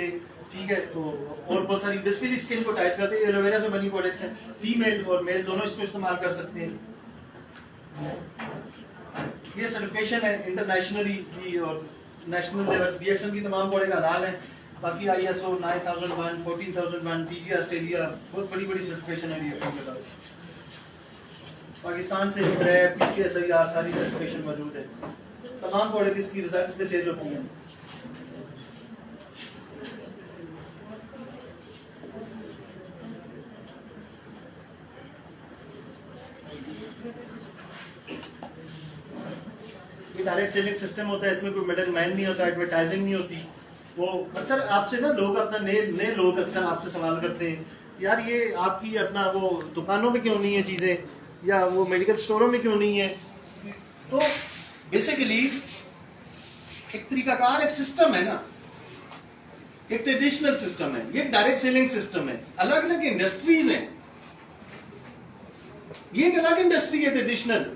ठीक है, तो और बहुत सारी बेसिकली स्किन को टाइट करते हैं। एलोवेरा से बनी प्रोडक्ट्स हैं, फीमेल और मेल दोनों इसको इस्तेमाल कर सकते हैं। ये सर्टिफिकेशन है इंटरनेशनली भी और नेशनल लेवल, डीएक्सएल की तमाम प्रोडक्ट हलाल है। बाकी ISO 9001, 14001, PG ऑस्ट्रेलिया, बहुत बड़ी बड़ी सर्टिफिकेशन है डीएक्सएल के साथ। पाकिस्तान से RAF, PCSIR सारी सर्टिफिकेशन मौजूद है। तमाम प्रोडक्ट इसकी रिजल्ट्स पे सेल होती हैं। डायरेक्ट सेलिंग सिस्टम होता है, इसमें कोई मिडल मैन नहीं होता, एडवर्टाइजिंग नहीं होती। वो अक्सर आपसे ना लोग अपना नए लोग अक्सर आपसे सवाल करते हैं, यार ये आपकी अपना वो दुकानों में क्यों नहीं है चीजें, या वो मेडिकल स्टोरों में क्यों नहीं है? तो बेसिकली एक तरीकाकार, एक सिस्टम है ना, एक ट्रेडिशनल सिस्टम है, ये डायरेक्ट सेलिंग सिस्टम है। अलग अलग इंडस्ट्रीज हैं, ये एक अलग इंडस्ट्री है ट्रेडिशनल,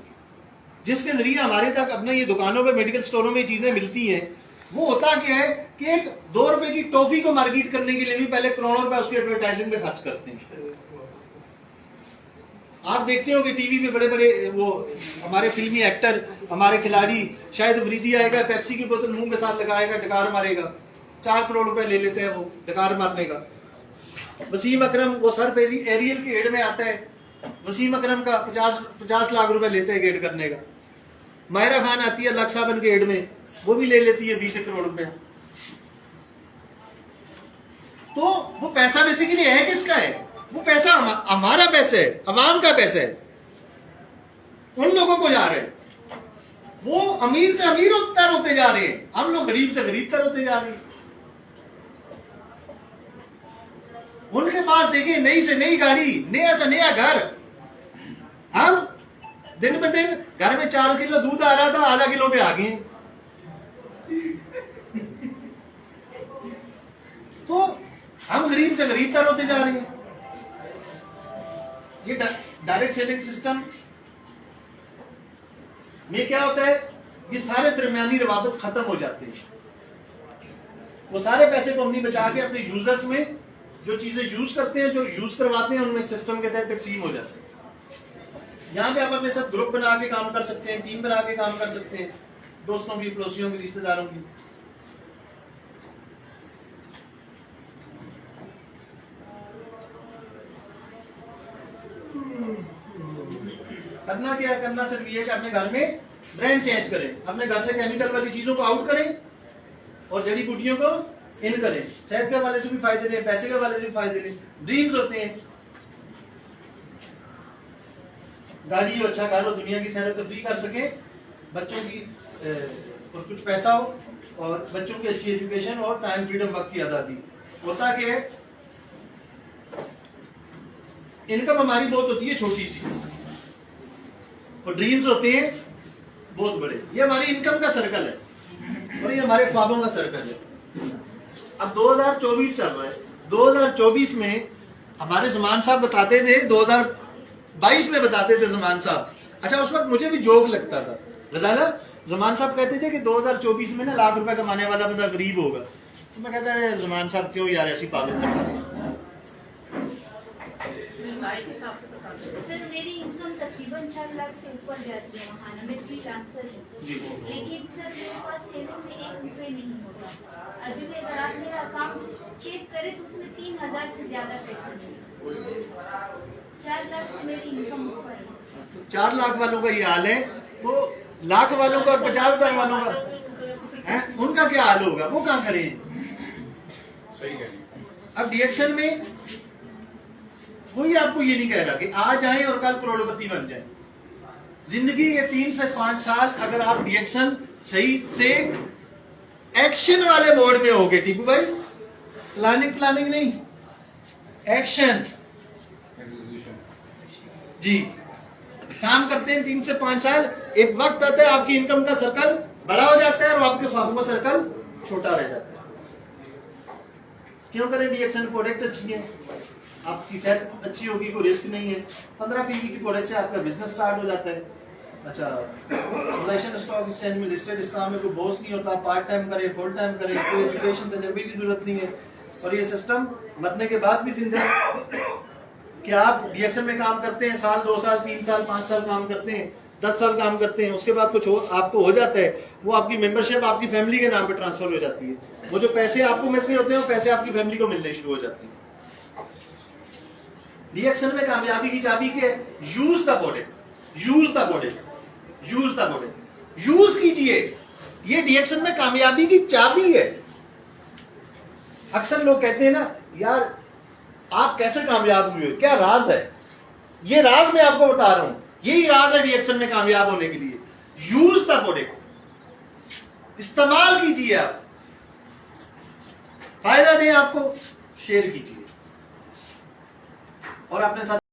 जिसके जरिए हमारे तक अपने ये दुकानों पे, मेडिकल स्टोरों में चीजें मिलती हैं। वो होता क्या है कि एक 2 रुपए की टॉफी को मार्केट करने के लिए भी पहले करोड़ों रुपए उसकी एडवर्टाइजिंग में खर्च करते हैं। आप देखते हो कि टीवी पे बड़े बड़े वो हमारे फिल्मी एक्टर, हमारे खिलाड़ी, शायद अफरीदी आएगा, पेप्सी की बोतल मुंह के साथ लगाएगा, डकार मारेगा, 4 करोड़ रुपए ले लेते हैं वो डकार मारने का। वसीम अकरम वो सर पे एरियल के एड में आता है, वसीम अकरम का 50 लाख रुपए लेते हैं एड करने का। मायरा खान आती है लक साबन के एड में, वो भी ले लेती है 20 करोड़ रुपए। तो वो पैसा बेसिकली है किसका है? वो पैसा हमारा पैसा है, अवाम का पैसा है, उन लोगों को जा रहे हैं। वो अमीर से अमीर तर होते जा रहे हैं, हम लोग गरीब से गरीब तर होते जा रहे हैं। उनके पास देखिए नई से नई गाड़ी, नया से नया घर। हम दिन ब दिन घर में 4 किलो दूध आ रहा था, आधा किलो पे आ गए। तो हम गरीब से गरीब तर होते जा रहे हैं। ये डायरेक्ट सेलिंग सिस्टम में क्या होता है, ये सारे दरमियानी रवाबत खत्म हो जाते हैं। वो सारे पैसे को हमने बचा के अपने यूजर्स में जो चीजें यूज करते हैं, जो यूज करवाते हैं, उनमें सिस्टम के तहत तकसीम हो जाते हैं। यहाँ पे आप अपने साथ ग्रुप बना के काम कर सकते हैं, टीम बना के काम कर सकते हैं, दोस्तों की, पड़ोसियों की, रिश्तेदारों की। करना क्या है? करना सिर्फ ये है कि अपने घर में ब्रांड चेंज करें, अपने घर से केमिकल वाली चीजों को आउट करें और जड़ी बूटियों को इन करें, सेहत के हवाले से भी फायदे लें, पैसे के हवाले से भी फायदे लें। ड्रीम्स होते हैं, गाड़ी हो, अच्छा घर हो, दुनिया की सैर तफरीह कर सके, बच्चों की और कुछ पैसा हो, और बच्चों की अच्छी एजुकेशन और टाइम फ्रीडम, वक्त की आज़ादी। होता क्या है, इनकम हमारी बहुत होती है छोटी सी, और ड्रीम्स होते हैं बहुत बड़े। ये हमारी इनकम का सर्कल है और ये हमारे ख्वाबों का सर्कल है। अब 2024 चल रहा है, 2024 में हमारे ज़मान साहब बताते थे, 2022 में बताते थे ज़मान साहब, अच्छा उस वक्त मुझे भी जोक लगता था, रज़ाला ज़मान साहब कहते थे कि 2024 में ना लाख रुपए कमाने वाला बंदा गरीब होगा। तो मैं कहता है ज़मान साहब क्यों यार ऐसी पागल बता रहे हैं। सर मेरी इनकम तकरीबन 4 लाख से ऊपर जाती है महाना में, फ्रीलांसर हूँ, लेकिन सर मेरे पास सेविंग में 1 रुपये नहीं होता। अभी भी अगर आप मेरा अकाउंट चेक करें तो उसमें 3000 से ज्यादा पैसा नहीं, 4 लाख से मेरी इनकम ऊपर है। 4 लाख वालों का ये हाल है, तो लाख वालों का और 50,000 वालों का है, उनका क्या हाल होगा, वो कहाँ खड़े हैं। सही कह रही हैं। अब डीएक्शन में कोई आपको ये नहीं कह रहा कि आज आए और कल करोड़पति बन जाए। जिंदगी के 3 से 5 साल अगर आप डीएक्शन सही से एक्शन वाले मोड में होगे, टीपू भाई, प्लानिंग नहीं, एक्शन जी, काम करते हैं 3 से 5 साल, एक वक्त आता है आपकी इनकम का सर्कल बड़ा हो जाता है और आपके ख्वाबों का सर्कल छोटा रह जाता है। क्यों करें डीएक्शन? प्रोडक्ट अच्छी है, आपकी सेहत अच्छी होगी, कोई रिस्क नहीं है। 15 पीवी की प्रोडक्ट से आपका बिजनेस स्टार्ट हो जाता है। अच्छा, पोजीशन स्टॉक एक्सचेंज में लिस्टेड, इस काम में कोई बॉस नहीं होता, पार्ट टाइम करे, फुल टाइम करे, कोई एजुकेशन तजर्बे की जरूरत नहीं है, और ये सिस्टम मरने के बाद भी जिंदा है कि आप डीएक्शन में काम करते हैं, साल 2 साल 3 साल 5 साल काम करते हैं, 10 साल काम करते हैं, उसके बाद कुछ आपको हो जाता है, वो आपकी मेंबरशिप आपकी फैमिली के नाम पे ट्रांसफर हो जाती है। वो जो पैसे आपको मिलते होते हैं वो पैसे आपकी फैमिली को मिलने शुरू हो जाते हैं। डीएक्शन में कामयाबी की चाबी क्या है? Use the product, use the product, use the product, use कीजिए। ये डीएक्शन में कामयाबी की चाबी है। अक्सर लोग कहते हैं ना, यार आप कैसे कामयाब हुए, क्या राज है? ये राज मैं आपको बता रहा हूं, यही राज है डीएक्शन में कामयाब होने के लिए। यूज द प्रोडक्ट, इस्तेमाल कीजिए, आप फायदा दें, आपको शेयर कीजिए और अपने साथ